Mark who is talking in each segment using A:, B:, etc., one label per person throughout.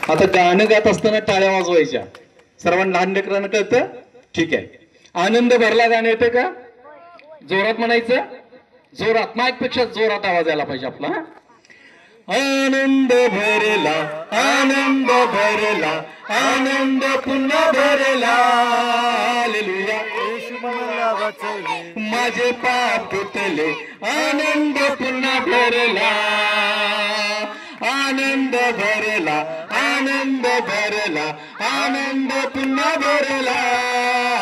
A: आता गाणं गात असताना टाळ्या वाजवायच्या. सर्वांना लहान लेकरांना कळतं? ठीक आहे. आनंद भरला गाणं येतं का? जोरात म्हणायचं, जोरात, माईकपेक्षा जोरात आवाज यायला पाहिजे आपला. आनंद भरला, आनंद भरला, आनंद पुन्हा भरला. हालेलुया. माझे पाप धुतले, आनंद पुन्हा भरला. आनंद भरला, आनंद भरला, आनंद पुन्हा भरला.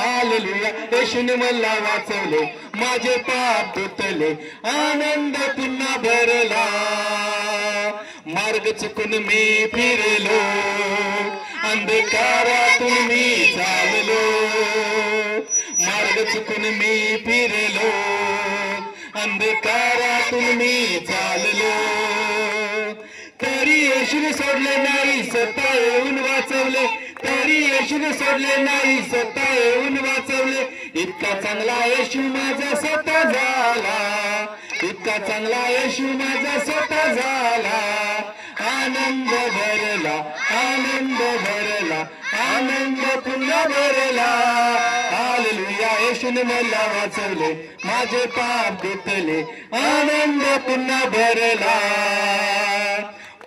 A: हालेलुया. येशूने मला वाचवले, माझे पाप धुतले, आनंद पुन्हा भरला. मार्ग चुकून मी फिरलो, अंधकारातून मी चाललो. मार्ग चुकून मी फिरलो, अंधकारातून मी चाललो. तरी येशूने सोडले नाही, स्वतः येऊन वाचवले. तरी येशूने सोडले नाही, स्वतः येऊन वाचवले. इतका चांगला येशू माझा स्वतः झाला. इतका चांगला येशू माझा स्वतः झाला. आनंद भरला, आनंद भरला, आनंद पुन्हा भरला. हालेलुया. येशूने मला वाचवले, माझे पाप धुतले, आनंद पुन्हा भरला.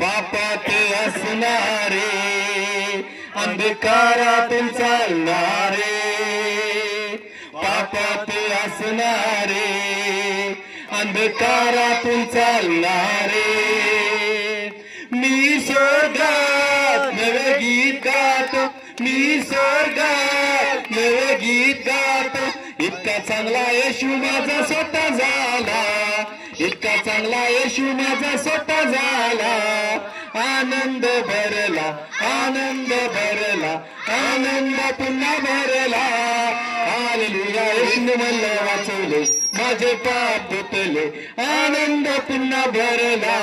A: पापात असणारे, अंधकारातून चालणारे. पापात असणारे, अंधकारातून चालणारे. मी स्वर्गात नवे गीत गातो, मी स्वर्गात नवे गीत गातो. इतका चांगला येशू माझा स्वतः झाला. इतका चांगला येशू माझा स्वतः झाला. आनंद भरला, आनंद भरला, आनंद पुन्हा भरला. हालेलुया. येशूने मला वाचवले, माझे पाप धुतले, आनंद पुन्हा भरला.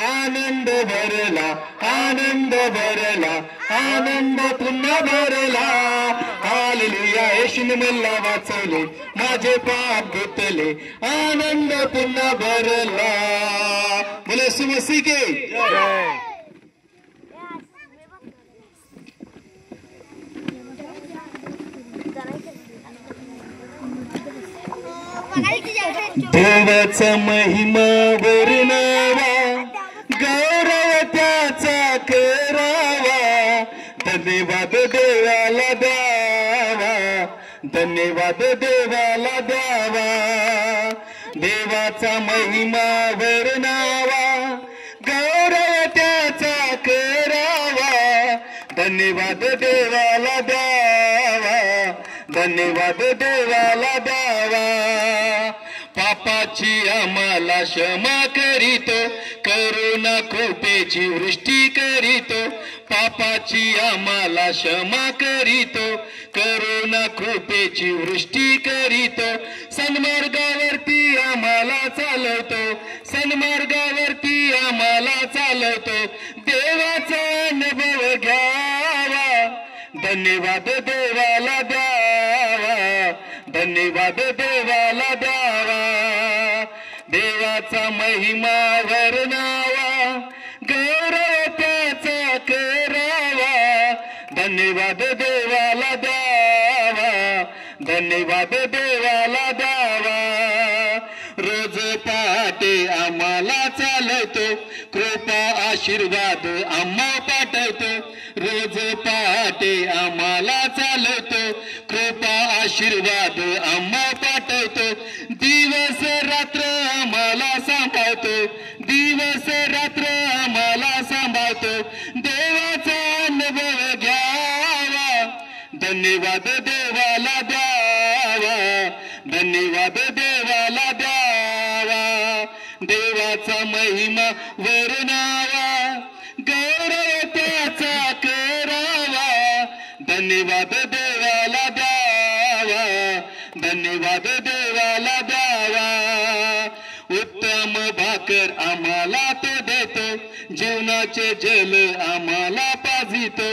A: आनंद भरला, आनंद भरला, आनंद पुन्हा भरला. हालेलुया. येशूने मला वाचवले, माझे पाप धुतले, आनंद पुन्हा भरला. बोले यीशु मसीह के जय. देवाचा महिमा वर्णावा, गौरव त्याचा करावा. धन्यवाद देवाला द्यावा, धन्यवाद देवाला द्यावा. देवाचा महिमा वर्णावा, गौरव त्याचा करावा. धन्यवाद देवाला द्यावा, धन्यवाद देवाला द्यावा. पापाची आम्हाला क्षमा करीतो, करुणा कृपेची वृष्टी करीतो. पापाची आम्हाला क्षमा करीतो, करुणा कृपेची वृष्टी करीतो. सन्मार्गावरती आम्हाला चालवतो, सन्मार्गावरती आम्हाला चालवतो. देवाचा अनुभव घ्यावा, धन्यवाद देवाला द्यावा, धन्यवाद देवाला द्यावा. देवाचा महिमा वर्णावा, गौरव त्याचा करावा. धन्यवाद देवाला द्यावा, धन्यवाद देवाला द्यावा. रोज पहाटे आम्हाला चालवतो, कृपा आशीर्वाद आम्हा पाठवतो. रोज पहाटे आम्हाला चालवतो, कृपा आशीर्वाद आम्हा पाठवतो. दिवस रात्र आम्हाला सांभाळतो, दिवस रात्र आम्हाला सांभाळतो. देवाचा अनुभव घ्यावा, धन्यवाद देवाला द्यावा, धन्यवाद देवाला द्यावा. देवाचा महिमा वर्णावा, गौरव त्याचा करावा. धन्यवाद देवाला द्यावा, धन्यवाद देवाला द्यावा. उत्तम भाकर आम्हाला तो देतो, जीवनाचे जल आम्हाला पाजितो.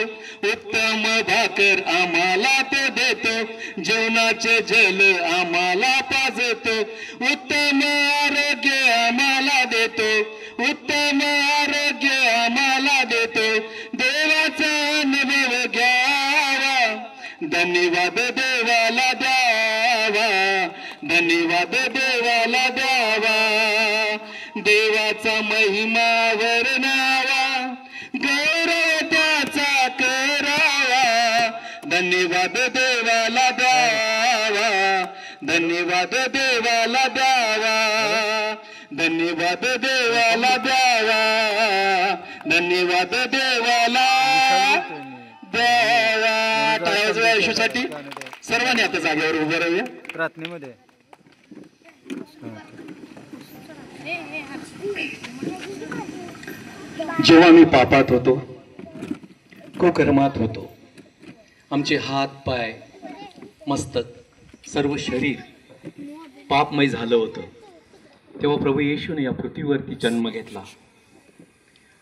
A: उत्तम भाकर आम्हाला तो देतो, जीवनाचे जल आम्हाला पाजतो. उत्तम आरोग्य आम्हाला देतो, उत्तम आरोग्य आम्हाला देतो. धन्यवाद देवाला द्यावा, धन्यवाद देवाला द्यावा, देवाचा महिमा वर्णावा, गौरव त्याचा करावा, धन्यवाद देवाला द्यावा, धन्यवाद देवाला द्यावा, धन्यवाद देवाला द्यावा, धन्यवाद देवाला द्यावा. टाळ्या यशूसाठी सर्वांनी आता जागेवर उभं राहूया.
B: प्रार्थनेमध्ये
A: जेव्हा मी पापात होतो, कुकर्मात होतो, आमचे हात पाय मस्तक सर्व शरीर पापमय झालं होतं, तेव्हा प्रभू येशूने या पृथ्वीवरती जन्म घेतला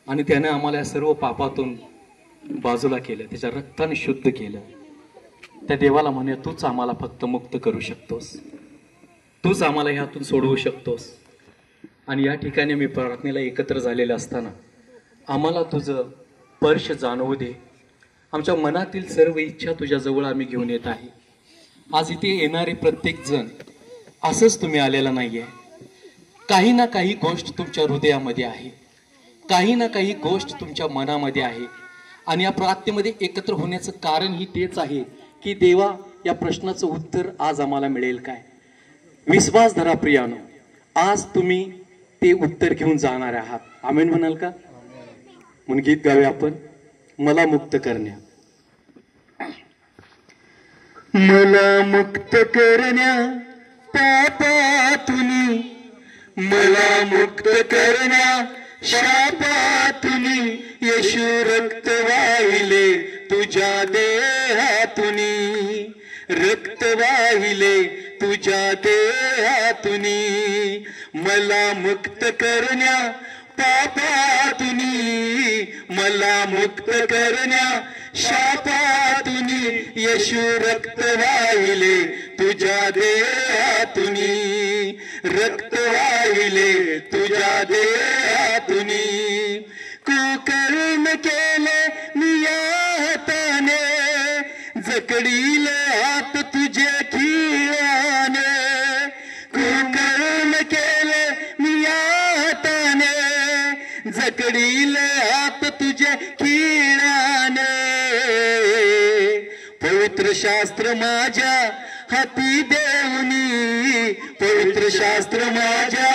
A: आणि त्याने आम्हाला या सर्व पापातून बाजूला केलं, त्याच्या रक्ताने शुद्ध केलं. त्या देवाला म्हणे, तूच आम्हाला फक्त मुक्त करू शकतोस, तूच आम्हाला ह्यातून सोडवू शकतोस. आणि या ठिकाणी मी प्रार्थनेला एकत्र झालेले असताना आम्हाला तुझं स्पर्श जाणवू दे. आमच्या मनातील सर्व इच्छा तुझ्याजवळ आम्ही घेऊन येत आहे. आज इथे येणारे प्रत्येक जण असंच तुम्ही आलेला नाहीये. काही ना काही गोष्ट तुमच्या हृदयामध्ये आहे, काही ना काही गोष्ट तुमच्या मनामध्ये आहे. आणि या प्रार्थनेमध्ये एकत्र होण्याचं कारण ही तेच आहे की देवा, या प्रश्नाचं उत्तर आज आम्हाला मिळेल काय. विश्वास धरा प्रियानो, आज तुम्ही ते उत्तर घेऊन जाणार आहात. आमेन म्हणाल का? म्हणून गीत गावे आपण, मला मुक्त करण्या. मला मुक्त करण्या पापातुनी, मला मुक्त करण्या शापातुनी, येशू रक्त वाहिले तुझ्या देहातुनी, रक्त वाहिले तुझ्या देहातुनी. मला मुक्त करण्या पापातुनी, मला मुक्त करण्या शापातुनी, येशू रक्त वाहिले तुझ्या देहातुनी, रक्त वाहिले तुझ्या देहातुनी. कुकर्म केले मी हाताने, जकडील हात तुझे खिळाने. कुकर्म केले मी हाताने, जकडील हात तुझे खिळाने. पवित्र शास्त्र माझ्या हाती देऊनी, पवित्र शास्त्र माझ्या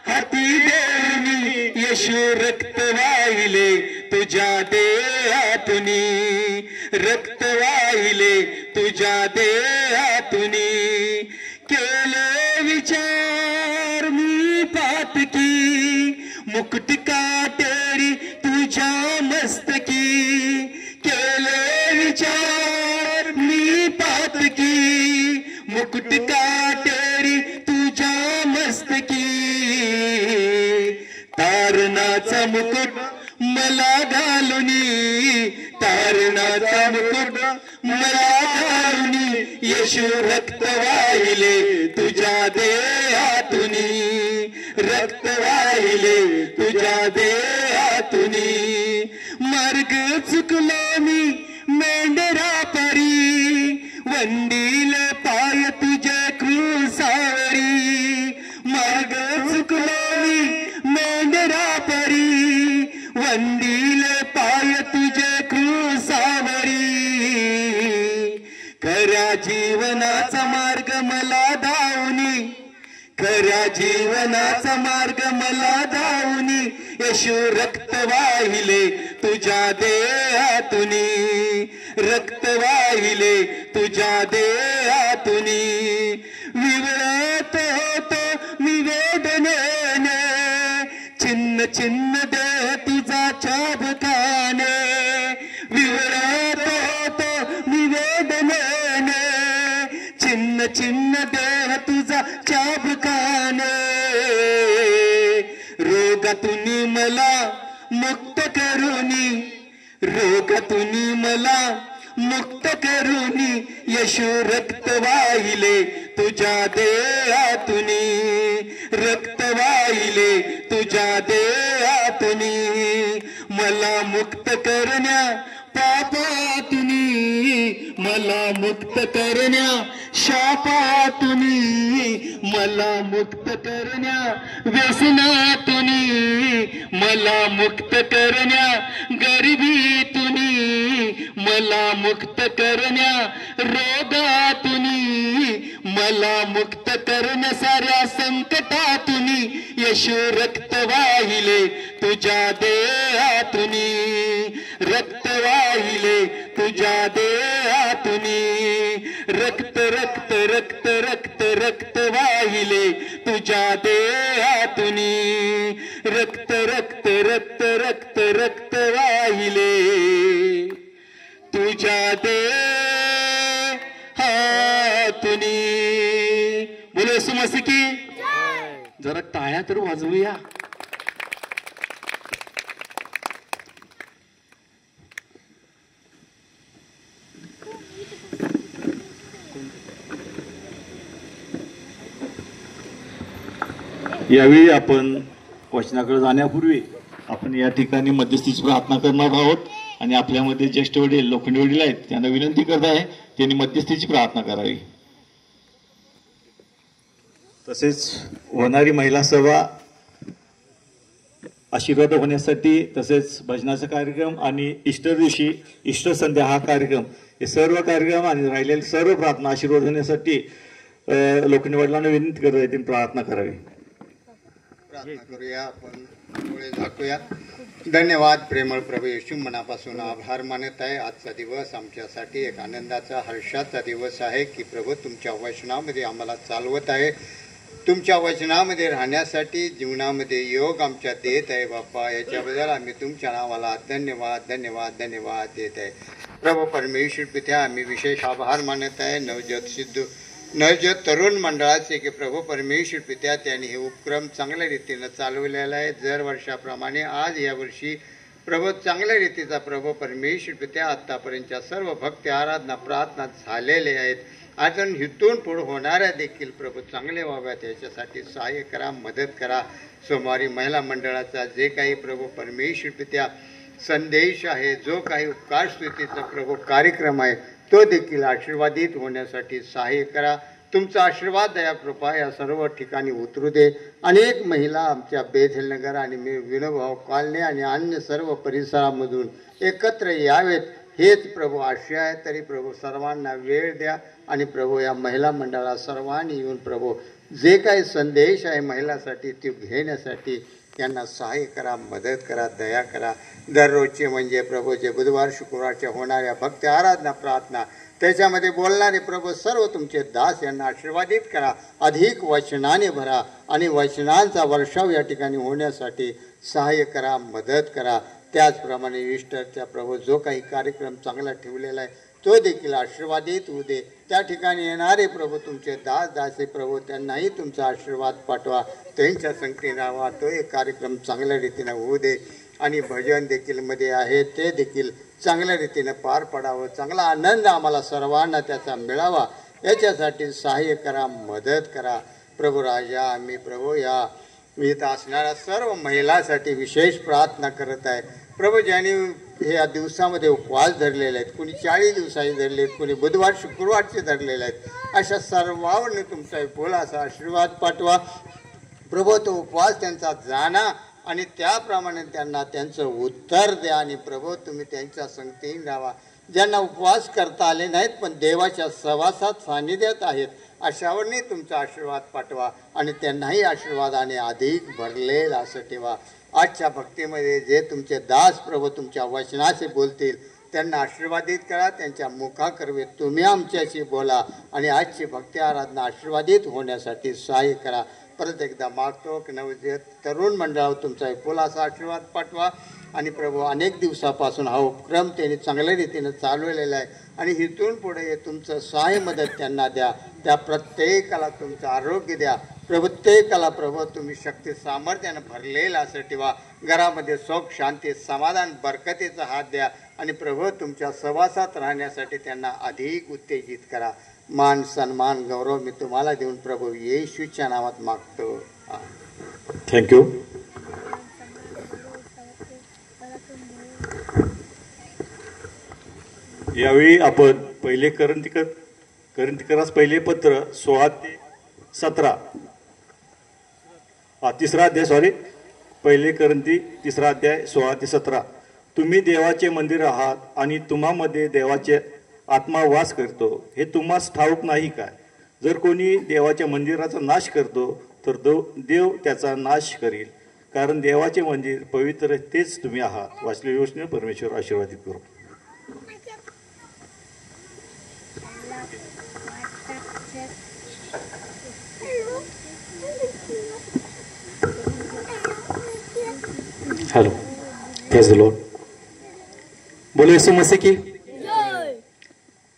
A: हाती देऊनी, येशू रक्त वाहिले तुझ्या देहातुनी, रक्त वाहिले तुझ्या देहातुनी. केले विचार मी पातकी, मुकुट काटेरी तुझ्या मस्तकी. केले विचार मी पातकी, मुकुट काटेरी तुझ्या मस्तकी. तारणाचा मुकुट मला घालुनी, तारणाचा मुकुट मला घालुनी, येशू रक्त वाहिले तुझ्या देहातुनी, रक्त वाहिले तुझ्या देहातुनी. मार्ग चुकलो मी मेंढरा परी, वंदील पाय तुझे क्रूसावरी. मार्ग चुकलो मी मेंढरा परी, वंदील पाय तुझे क्रूसावरी. खऱ्या जीवनाचा मार्ग मला धावनी, खऱ्या जीवनाचा मार्ग मला धावनी, येशू रक्त वाहिले तुझ्या देहातुनी, रक्त वाहिले तुझ्या देहातुनी. विवळत होतो मी वेदनेने, छिन्न छिन्न देह तुझा चाबकाने. विवळत होतो मी वेदनेने, छिन्न छिन्न देह तुझा चाबकाने. रोगातुनी मला मुक्त करुनी, रोगातुनी मला मुक्त करुनी, येशू रक्त वाहिले तुझ्या देहातुनी, रक्त वाहिले तुझ्या देहातुनी. मला मुक्त करण्या पापातुनी, मला मुक्त करण्या शापातुनी, मला मुक्त करण्या व्यसनातुनी, मला मुक्त करण्या गरिबीतुनी, मला मुक्त करण्या रोगातुनी, मला मुक्त करण्या साऱ्या संकटातुनी, येशू रक्त वाहिले तुझ्या देहातुनी, रक्त वाहिले तुझ्या देहातुनी, रक्त रक्त रक्त रक्त रक्त वाहिले तुझ्या देहातुनी, रक्त रक्त रक्त रक्त रक्त वाहिले तुझ्या देहातुनी. बोलो येशू मसीह की. जरा टाळ्या तर वाजवूया. यावेळी आपण वचनाकडे जाण्यापूर्वी आपण या ठिकाणी मध्यस्थीची प्रार्थना करणार आहोत आणि आपल्यामध्ये ज्येष्ठ वडील लोखंडी वडील आहेत त्यांना विनंती करत आहे त्यांनी मध्यस्थीची प्रार्थना करावी. तसेच होणारी महिला सभा आशीर्वाद होण्यासाठी, तसेच भजनाचा कार्यक्रम आणि ईस्टर दिवशी ईस्टर संध्या हा कार्यक्रम, हे सर्व कार्यक्रम आणि राहिलेले सर्व प्रार्थना आशीर्वाद होण्यासाठी लोखंडी वडिलांना विनंती करत आहे त्यांनी प्रार्थना करावी.
B: प्रार्थना करूया. आपण डोळे झाकूया. धन्यवाद प्रेमळ प्रभू येशू, मनापासून आभार मानत आहे. आजचा दिवस आमच्यासाठी एक आनंदाचा हर्षाचा दिवस आहे की प्रभू तुमच्या वचनामध्ये आम्हाला चालवत आहे. तुमच्या वचनामध्ये राहण्यासाठी जीवनामध्ये योग आमच्या देत आहे बाप्पा. याच्याबद्दल आम्ही तुमच्या नावाला धन्यवाद धन्यवाद धन्यवाद देत आहे. प्रभू परमेश्वर पित्या, आम्ही विशेष आभार मानत आहे नवजोत तरुण मंडळाचे की प्रभू परमेश्वर पित्या त्यांनी हे उपक्रम चांगल्या रीतीनं चालवलेला आहे. दर वर्षाप्रमाणे आज यावर्षी प्रभू चांगल्या रीतीचा प्रभू परमेश्वर पित्या आत्तापर्यंतच्या सर्व भक्ती आराधना प्रार्थना झालेले आहेत. अजून इथून पुढे होणाऱ्या देखील प्रभू चांगले व्हाव्यात याच्यासाठी सहाय्य करा, मदत करा. सोमवारी महिला मंडळाचा जे काही प्रभू परमेश्वर पित्या संदेश आहे, जो काही उपकार स्तुतीचा प्रभू कार्यक्रम आहे, तो देखील आशीर्वादित होण्यासाठी सहाय्य करा. तुमचा आशीर्वाद दया कृपा या सर्व ठिकाणी उतरू दे. अनेक महिला आमच्या बेथलनगर आणि विनोभाव कॉलनी आणि अन्य सर्व परिसरामधून एकत्र यावेत हेच प्रभू आशय आहे. तरी प्रभू सर्वांना वेळ द्या आणि प्रभू या महिला मंडळाला सर्वांनी येऊन प्रभू जे काही संदेश आहे महिलासाठी ते घेण्यासाठी यांना सहाय्य करा, मदत करा, दया करा. दररोजचे म्हणजे प्रभू जे बुधवार शुक्रवारच्या होणाऱ्या भक्ती आराधना प्रार्थना त्याच्यामध्ये बोलणारे प्रभू सर्व तुमचे दास यांना आशीर्वादित करा. अधिक वचनाने भरा आणि वचनांचा वर्षाव या ठिकाणी होण्यासाठी सहाय्य करा, मदत करा. त्याचप्रमाणे ईस्टरच्या प्रभू जो काही कार्यक्रम चांगला ठेवलेला आहे तो देखील आशीर्वादित होऊ दे. त्या ठिकाणी येणारे प्रभू तुमचे दास दासी प्रभू त्यांनाही तुमचा आशीर्वाद पाठवा. त्यांच्या संगतीने राहावा. तो एक कार्यक्रम चांगल्या रीतीने होऊ दे आणि भजन देखील मध्ये आहे ते देखील चांगल्या रीतीने पार पडावं. चांगला आनंद आम्हाला सर्वांना त्याचा मिळावा याच्यासाठी सहाय्य करा, मदत करा. प्रभू राजा, आम्ही प्रभू या इथं असणाऱ्या सर्व महिलांसाठी विशेष प्रार्थना करत आहे. प्रभू ज्यांनी ह्या दिवसामध्ये उपवास धरलेले आहेत, कुणी 40 दिवसाचे धरले आहेत, कुणी बुधवार शुक्रवारचे धरलेले आहेत, अशा सर्वांनी तुमचा बोलाचा आशीर्वाद पाठवा. प्रभू तो उपवास त्यांचा जाणा आणि त्याप्रमाणे त्यांना त्यांचं उत्तर द्या आणि प्रभू तुम्ही त्यांच्या संगतीने राहावा. ज्यांना उपवास करता आले नाहीत पण देवाच्या सहवासात सानिध्यात आहेत अशावरही तुमचा आशीर्वाद पाठवा आणि त्यांनाही आशीर्वादाने अधिक भरलेला असं ठेवा. आजच्या भक्तीमध्ये जे तुमचे दास प्रभू तुमच्या वचनाचे बोलतील त्यांना आशीर्वादित करा. त्यांच्या मुखाकरवे तुम्ही आमच्याशी बोला आणि आजची भक्ती आराधना आशीर्वादित होण्यासाठी सहाय्य करा. परत एकदा मागतो की नवजोत तरुण मंडळावर तुमचा विपुलाचा आशीर्वाद पाठवा आणि प्रभू अनेक दिवसापासून हा उपक्रम त्यांनी चांगल्या रीतीनं चालवलेला आहे आणि इथून पुढे तुमचं सहाय्य मदत त्यांना द्या. त्या प्रत्येकाला तुमचं आरोग्य द्या. प्रत्येकाला प्रभू तुम्ही शक्ती सामर्थ्यानं भरलेलं असं ठेवा. घरामध्ये सुख शांती समाधान बरकतीचा हात द्या आणि प्रभू तुमच्या सहवासात राहण्यासाठी त्यांना अधिक उत्तेजित करा. मान सन्मान गौरव मी तुम्हाला देऊन प्रभू येशूच्या नावात मागतो.
A: थँक्यू.
C: यावेळी आपण पहिले करंदीकरास पहिले पत्र 16 ते 17 तिसरा अध्याय सॉरी पहिले करंदी तिसरा अध्याय 16 ते 17. तुम्ही देवाचे मंदिर आहात आणि तुम्हामध्ये देवाचे आत्मा वास करतो हे तुम्हास ठाऊक नाही काय? जर कोणी देवाच्या मंदिराचा नाश करतो तर देव त्याचा नाश करेल, कारण देवाचे मंदिर पवित्र तेच तुम्ही आहात. वाचलेली गोष्ट परमेश्वर आशीर्वादित करो.
D: Hello, praise the Lord. बोलो येशू मसीह की.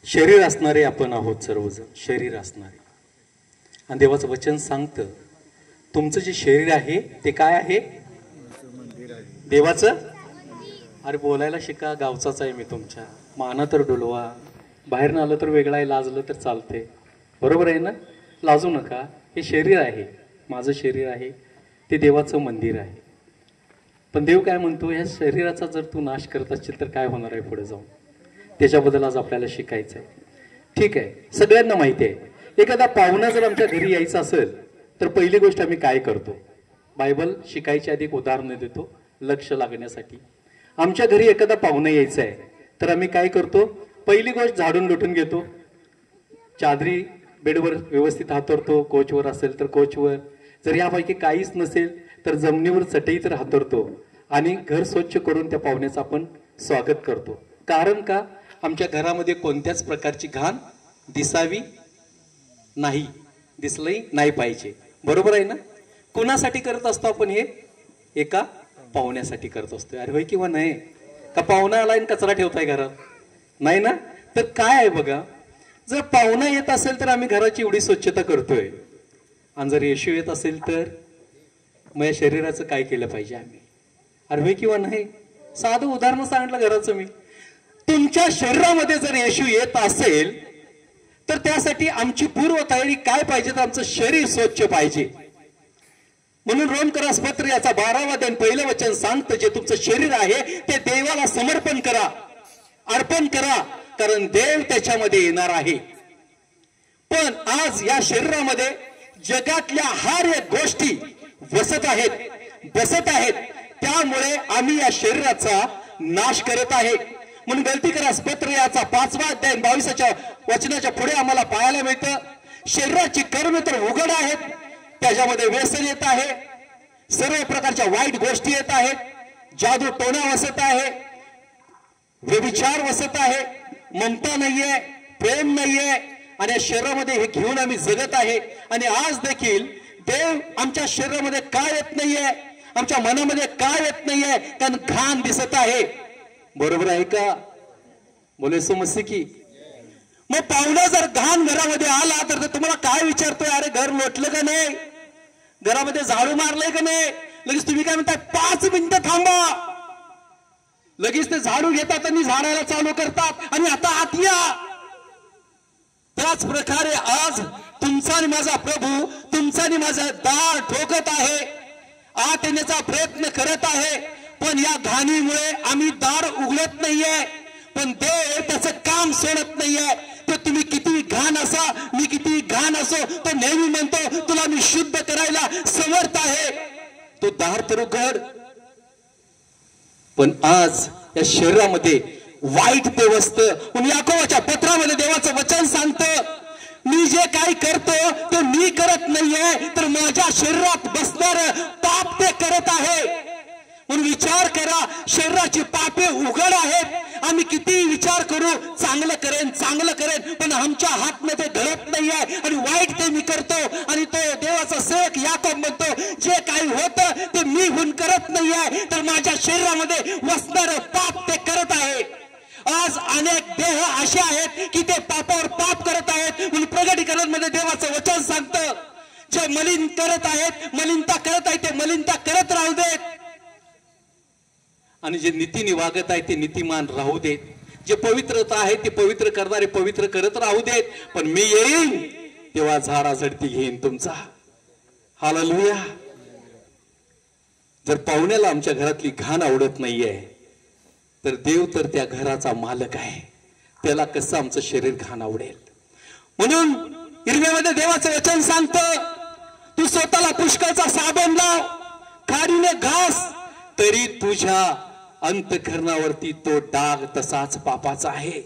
D: शरीर असणारे आपण आहोत सर्वजण, शरीर असणारे. आणि देवाचं वचन सांगतं तुमचं जे शरीर आहे ते काय आहे? देवाचं. अरे बोलायला शिका, गावचाच आहे मी तुमच्या. माना तर डोलवा, बाहेरनं आलं तर वेगळा आहे, लाजलं तर चालते. बरोबर आहे ना? लाजू नका. हे शरीर आहे, माझं शरीर आहे, ते देवाचं मंदिर आहे. पण देव काय म्हणतो, ह्या शरीराचा जर तू नाश करत असशील तर काय होणार आहे पुढे जाऊन, त्याच्याबद्दल आज आपल्याला शिकायचं आहे. ठीक आहे, सगळ्यांना माहिती आहे. एखादा पाहुणा जर आमच्या घरी यायचा असेल तर पहिली गोष्ट आम्ही काय करतो? बायबल शिकायच्या आधी एक उदाहरण देतो लक्ष लागण्यासाठी. आमच्या घरी एखादा पाहुणा यायचा आहे तर आम्ही काय करतो? पहिली गोष्ट झाडून लुटून घेतो, चादरी बेडवर व्यवस्थित हातरतो, कोचवर असेल तर कोचवर, जर यापैकी काहीच नसेल तर जमिनीवर चटई तर हातरतो आणि घर स्वच्छ करून त्या पाहुण्याचं आपण स्वागत करतो. कारण का? आमच्या घरामध्ये कोणत्याच प्रकारची घाण दिसावी नाही, दिसलंही नाही पाहिजे. बरोबर आहे ना? कुणासाठी करत असतो आपण हे? एका पाहुण्यासाठी करत असतो. अरे होय किंवा नाही? का पाहुणा आला आणि कचरा ठेवताय घरात? नाही ना? तर काय आहे बघा, जर पाहुणा येत असेल तर आम्ही घराची एवढी स्वच्छता करतोय, आणि जर येशू येत असेल तर मग या शरीराचं काय केलं पाहिजे आम्ही? अरे होय किंवा नाही? साधं उदाहरण सांगितलं घराचं मी. तुमच्या शरीरामध्ये जर येशू येत असेल तर त्यासाठी आमची पूर्वतयारी काय पाहिजे? तर आमचं शरीर स्वच्छ पाहिजे. म्हणून रोमकरास पत्र याचा 12वा अध्याय पहिलं वचन सांगतं, जे तुमचं शरीर आहे ते देवाला समर्पण करा, अर्पण करा, कारण देव त्याच्यामध्ये येणार आहे. पण आज या शरीरामध्ये जगातल्या हर एक गोष्टी बसत आहेत, त्यामुळे आम्ही या शरीराचा नाश करत आहे. म्हणून गलतीकरास पत्र याचा 5वा अध्याय 22 वचनाच्या पुढे आम्हाला पाहायला मिळतं, शरीराची कर्म तर उघड आहेत, त्याच्यामध्ये व्यसन येत आहे, सर्व प्रकारच्या वाईट गोष्टी येत आहेत, जादू टोणा वसत आहे, व्यभिचार वसत आहे, ममता नाहीये, प्रेम नाहीये, आणि या शरीरामध्ये हे घेऊन आम्ही जगत आहे. आणि आज देखील देव आमच्या शरीरामध्ये काय येत नाहीये, आमच्या मनामध्ये काय येत नाहीये, कारण घाण दिसत आहे. बरोबर आहे का? बोले समजते की. मग पाहुणा जर घाण घरामध्ये आला तर तुम्हाला काय विचारतोय? अरे घर लोटलं का नाही? घरामध्ये झाडू मारलंय का नाही? लगेच तुम्ही काय म्हणताय? 5 मिनिटं थांबा. लगेच ते झाडू घेतात आणि झाडायला चालू करतात आणि आता आत या. त्याच प्रकारे आज तुमचा आणि माझा प्रभू तुमचा आणि माझा दार ठोकत आहे, आत येण्याचा प्रयत्न करत आहे, पण या घाणीमुळे आम्ही दार उघडत नाहीये. पण देव त्याचं काम सोडत नाहीये. तर तुम्ही किती घाण असा, मी किती घाण असो, तो नेहमी म्हणतो तुला मी शुद्ध करायला समर्थ आहे. तो दार तर उघड. पण आज या शरीरामध्ये वाईट ते वसतं. म्हणून याकोबाच्या पत्रामध्ये देवाचं वचन सांगतं, मी जे काही करतो ते मी करत नाहीये, तर माझ्या शरीरात बसणार पाप ते करत आहे. म्हणून विचार करा, शरीराची पापे उघड आहेत. आम्ही किती विचार करू, चांगलं करेन, पण आमच्या हातमध्ये घडत नाहीये आणि वाईट ते मी करतो. आणि तो देवाचा सेवक याकोब म्हणतो, जे काही होतं ते मी हुन करत नाहीये, तर माझ्या शरीरामध्ये बसणार पाप ते करत आहे. आज अनेक देह असे आहेत की ते पापावर पाप करत आहेत. म्हणून प्रगटीकरणमध्ये देवाचं वचन सांगतं, जे मलिन करत आहेत, मलिनता करत आहेत, ते मलिनता करत राहू देत, आणि जे नीतीने वागत आहे ते नीतिमान राहू देत. जे पवित्रता आहे ते पवित्र करणारे पवित्र करत राहू देत. पण मी येईन तेव्हा झाडा झडती घेईन तुमचा. हालेलुया. जर पाहुण्याला आमच्या घरातली घाण आवडत नाहीये तर देव तर त्या घराचा मालक आहे. त्याला कसं आमचं शरीर घाण आवडेल. म्हणून हिरव्यामध्ये देवाचं वचन सांगतं, तू स्वतःला पुष्कळचा साबण लाव, खाडीने घास, तरी तुझ्या अंतःकरणावरती तो डाग तसाच पापाचा आहे.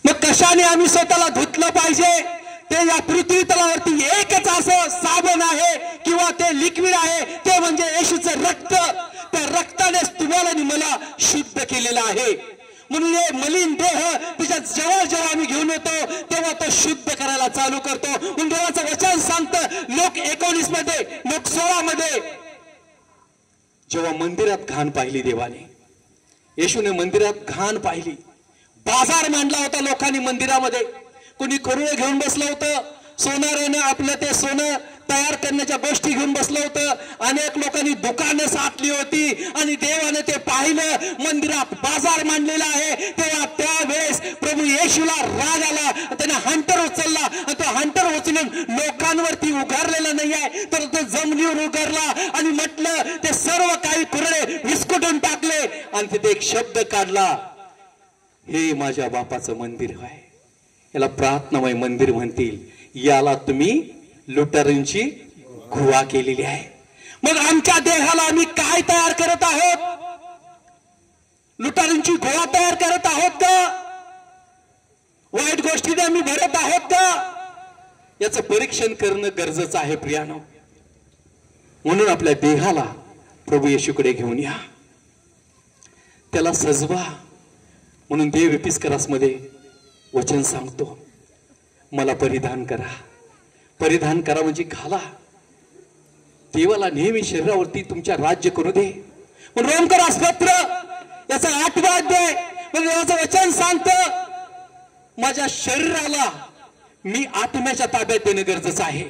D: मग कशाने आम्ही स्वतःला धुतलं पाहिजे? ते या पृथ्वी तलावरती एकच असं साबण आहे किंवा ते लिक्विड आहे, ते म्हणजे येशूचं रक्त. त्या रक्तानेच तुम्हाला आणि मला शुद्ध केलेलं आहे. म्हणून हे मलिन देह त्याच्या जेव्हा जेव्हा आम्ही घेऊन येतो तेव्हा तो शुद्ध करायला चालू करतो. म्हणून देवाचं वचन सांगतं लोक 19 मध्ये, लोक 16 मध्ये, जेव्हा मंदिरात घाण पाहिली देवाने, येशूने मंदिरात घाण पाहिली, बाजार मांडला होता लोकांनी मंदिरामध्ये. कोणी करुळे घेऊन बसलं होतं, सोनारानं आपलं ते सोनं तयार करण्याच्या गोष्टी घेऊन बसलं होतं, अनेक लोकांनी दुकानं साठली होती आणि देवाने ते पाहिलं, मंदिरात बाजार मांडलेला आहे. तेव्हा त्यावेळेस प्रभू येशूला राग आला, त्याने हंटर उचलला आणि तो हंटर उचलून लोकांवरती उगारलेला नाही आहे, तर तो जमिनीवर उगारला आणि म्हटलं ते सर्व काही कुरडे विस्कटून टाकले आणि तिथे एक शब्द काढला, हे माझ्या बापाचं मंदिर आहे. याला प्रार्थनामय मंदिर म्हणतील. याला तुम्ही लुटारूंची गुहा केलेली आहे. मग आमच्या देहाला आम्ही काय तयार करत आहोत? लुटारूंची गुहा तयार करत आहोत का? वाईट गोष्टीने आम्ही भरत आहोत का? याचं परीक्षण करणं गरजेचं आहे प्रियानो. म्हणून आपल्या देहाला प्रभू येशूकडे घेऊन या, त्याला सजवा. म्हणून देव एपिस्करास मध्ये वचन सांगतो, मला परिधान करा. परिधान करा म्हणजे घाला. देवाला नेहमी शरीरावरती तुमच्या राज्य करू दे. रोमकरास पत्र याचा 8वा अध्याय म्हणजे देवाचं वचन सांगतं, माझ्या शरीराला मी आत्म्याच्या ताब्यात देणं गरजेचं आहे.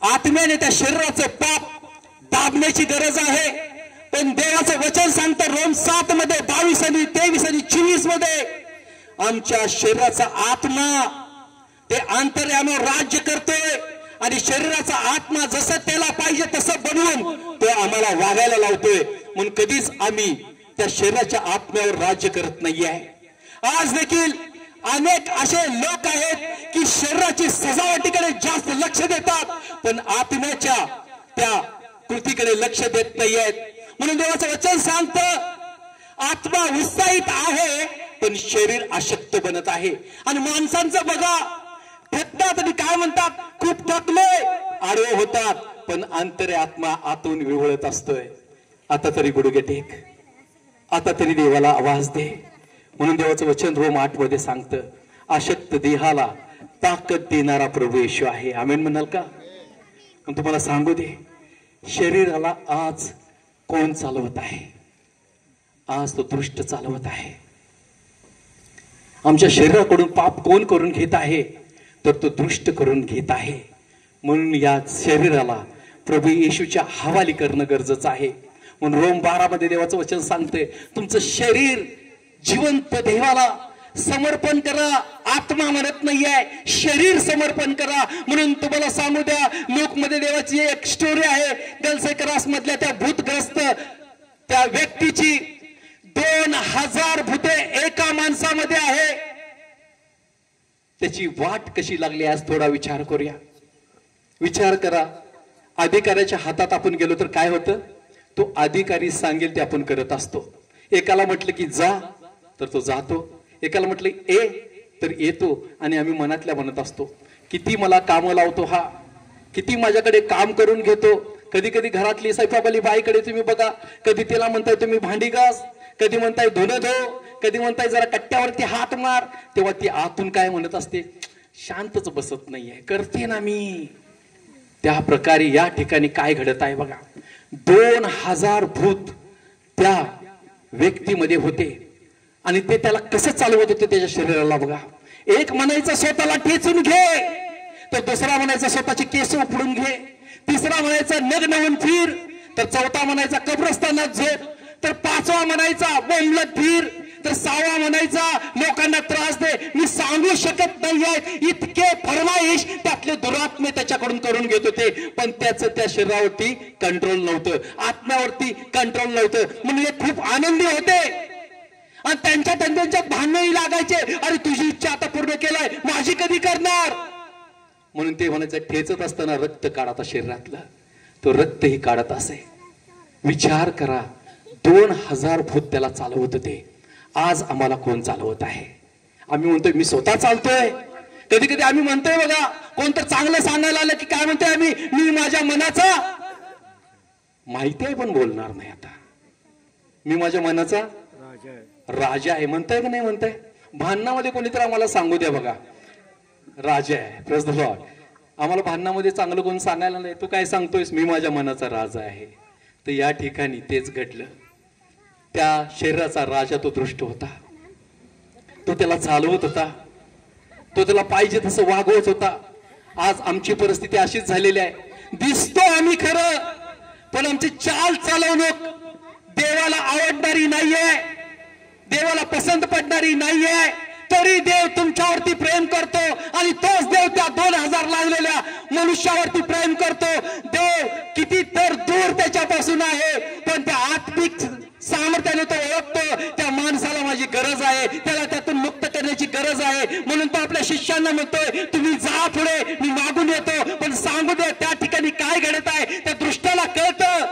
D: आत्म्याने त्या शरीराचं पाप दाबण्याची गरज आहे. पण देवाचं वचन सांगतं रोम 7 मध्ये 22 आणि 23 आणि 24 मध्ये, आमच्या शरीराचा आत्मा ते अंतर्यामावर राज्य करतोय आणि शरीराचा आत्मा जसं त्याला पाहिजे तसं बनवून तो आम्हाला वागायला लावतोय. म्हणून कधीच आम्ही त्या शरीराच्या आत्म्यावर राज्य करत नाहीये. आज देखील अनेक असे लोक आहेत की शरीराची सजावटीकडे जास्त लक्ष देतात पण आत्म्याच्या त्या कृतीकडे लक्ष देत नाहीयेत. म्हणून देवाचं वचन सांगतं, आत्मा उत्साहित आहे पण शरीर अशक्त बनत आहे. आणि माणसांचं बघा, थकतात आणि काय म्हणतात, खूप थकलोय, आडवे होतात, पण अंतरे आत्मा आतून विवळत असतोय. आता तरी गुडघे टेक, आता तरी देवाला आवाज दे. म्हणून देवाचं वचन रोम 8 मध्ये सांगतं, अशक्त देहाला ताकद देणारा प्रभू येशू आहे. आमेन म्हणाल का? पण तुम्हाला सांगू दे, शरीराला आज कोण चालवत आहे? आज तो दुष्ट चालवत आहे. आमच्या शरीराकडून पाप कोण करून घेत आहे? तर तो दुष्ट करून घेत आहे. म्हणून या शरीराला प्रभू येशूच्या हवाली करणं गरजेचं आहे. म्हणून रोम 12 मध्ये देवाचं वचन सांगते, तुमचं शरीर जिवंत देवाला समर्पण करा. आत्मा म्हणत नाहीये, शरीर समर्पण करा. म्हणून तुम्हाला सांगू द्या, लूक मध्ये देवाची एक स्टोरी आहे. गलसेक्रास मधल्या त्या भूतग्रस्त त्या व्यक्तीची 2000 भूते एका माणसामध्ये आहे. त्याची वाट कशी लागली आज थोडा विचार करूया. विचार करा, अधिकाऱ्याच्या हातात आपण गेलो तर काय होतं? तो अधिकारी सांगेल ते आपण करत असतो. एकाला म्हटलं की जा तर तो जातो, एकाला म्हटलं ए तर येतो. आणि आम्ही मनातल्या म्हणत असतो, किती मला कामं लावतो हा, किती माझ्याकडे काम करून घेतो. कधी कधी घरातली स्वयंपाकवाली बाईकडे तुम्ही बघा, कधी तिला म्हणताय तुम्ही भांडी घास, कधी म्हणताय धुणं धो, कधी म्हणताय जरा कट्ट्यावरती हात मार. तेव्हा ती आतून काय म्हणत असते? शांतच बसत नाहीये, करते ना मी. त्या प्रकारे या ठिकाणी काय घडत आहे बघा. 2000 भूत त्या व्यक्तीमध्ये होते आणि ते त्याला कसं चालवत होते त्याच्या शरीराला बघा. एक म्हणायचं स्वतःला ठेचून घे, तर दुसरा म्हणायचा स्वतःचे केस उपडून घे, तिसरा म्हणायचा नग्न होऊन फिर, तर चौथा म्हणायचा कब्रस्तानात झोप, तर 5वा म्हणायचा बोंबलत फिर, तर 6वा म्हणायचा लोकांना त्रास दे. मी सांगू शकत नाहीये इतके फरमाईश त्यातले दुरात्मे त्याच्याकडून करून घेत होते. पण त्याचं त्या शरीरावरती कंट्रोल नव्हतं, आत्म्यावरती कंट्रोल नव्हतं. म्हणून हे खूप आनंदी होते.
E: आणि त्यांच्यात भांडणही लागायचे. अरे तुझी इच्छा आता पूर्ण केलाय, माझी कधी करणार? म्हणून ते म्हणायचं ठेचत असताना रक्त काढता शरीरातलं, तो रक्तही काढत असे. विचार करा, 2000 भूत त्याला चालवत होते. आज आम्हाला कोण चालवत आहे? आम्ही म्हणतोय मी स्वतः चालतोय. कधी कधी आम्ही म्हणतोय बघा, कोणतर चांगलं सांगायला आलं की काय म्हणतोय आम्ही, मी माझ्या मनाचा माहिती आहे पण बोलणार नाही. आता मी माझ्या मनाचा राजा आहे म्हणताय का नाही म्हणताय? भांडणामध्ये कोणीतरी आम्हाला सांगू द्या बघा, राजा आहे. Praise the Lord. आम्हाला भांडणामध्ये चांगलं कोण सांगायला नाही. तू काय सांगतोयस? मी माझ्या मनाचा राजा आहे. तर या ठिकाणी तेच घडलं. त्या शरीराचा राजा तो दृष्ट होता, तो त्याला चालवत होता, तो त्याला पाहिजे तसं वागवत होता. आज आमची परिस्थिती अशीच झालेली आहे. दिसतो आम्ही खरं, पण आमची चाल चालवणूक देवाला आवडणारी नाहीये, देवाला पसंत पडणारी नाहीये. तरी देव तुमच्यावरती प्रेम करतो आणि तोच देव त्या 2000 लागलेल्या मनुष्यावरती प्रेम करतो. देव किती तर दूर त्याच्यापासून आहे, पण त्या आत्मिक सामर्थ्याने तो ओळखतो. त्या माणसाला माझी गरज आहे, त्याला त्यातून मुक्त करण्याची गरज आहे. म्हणून तो आपल्या शिष्यांना म्हणतोय, तुम्ही जा पुढे, मी मागून येतो, पण सांगू दे त्या ठिकाणी काय घडत आहे. त्या दृष्टाला कळतं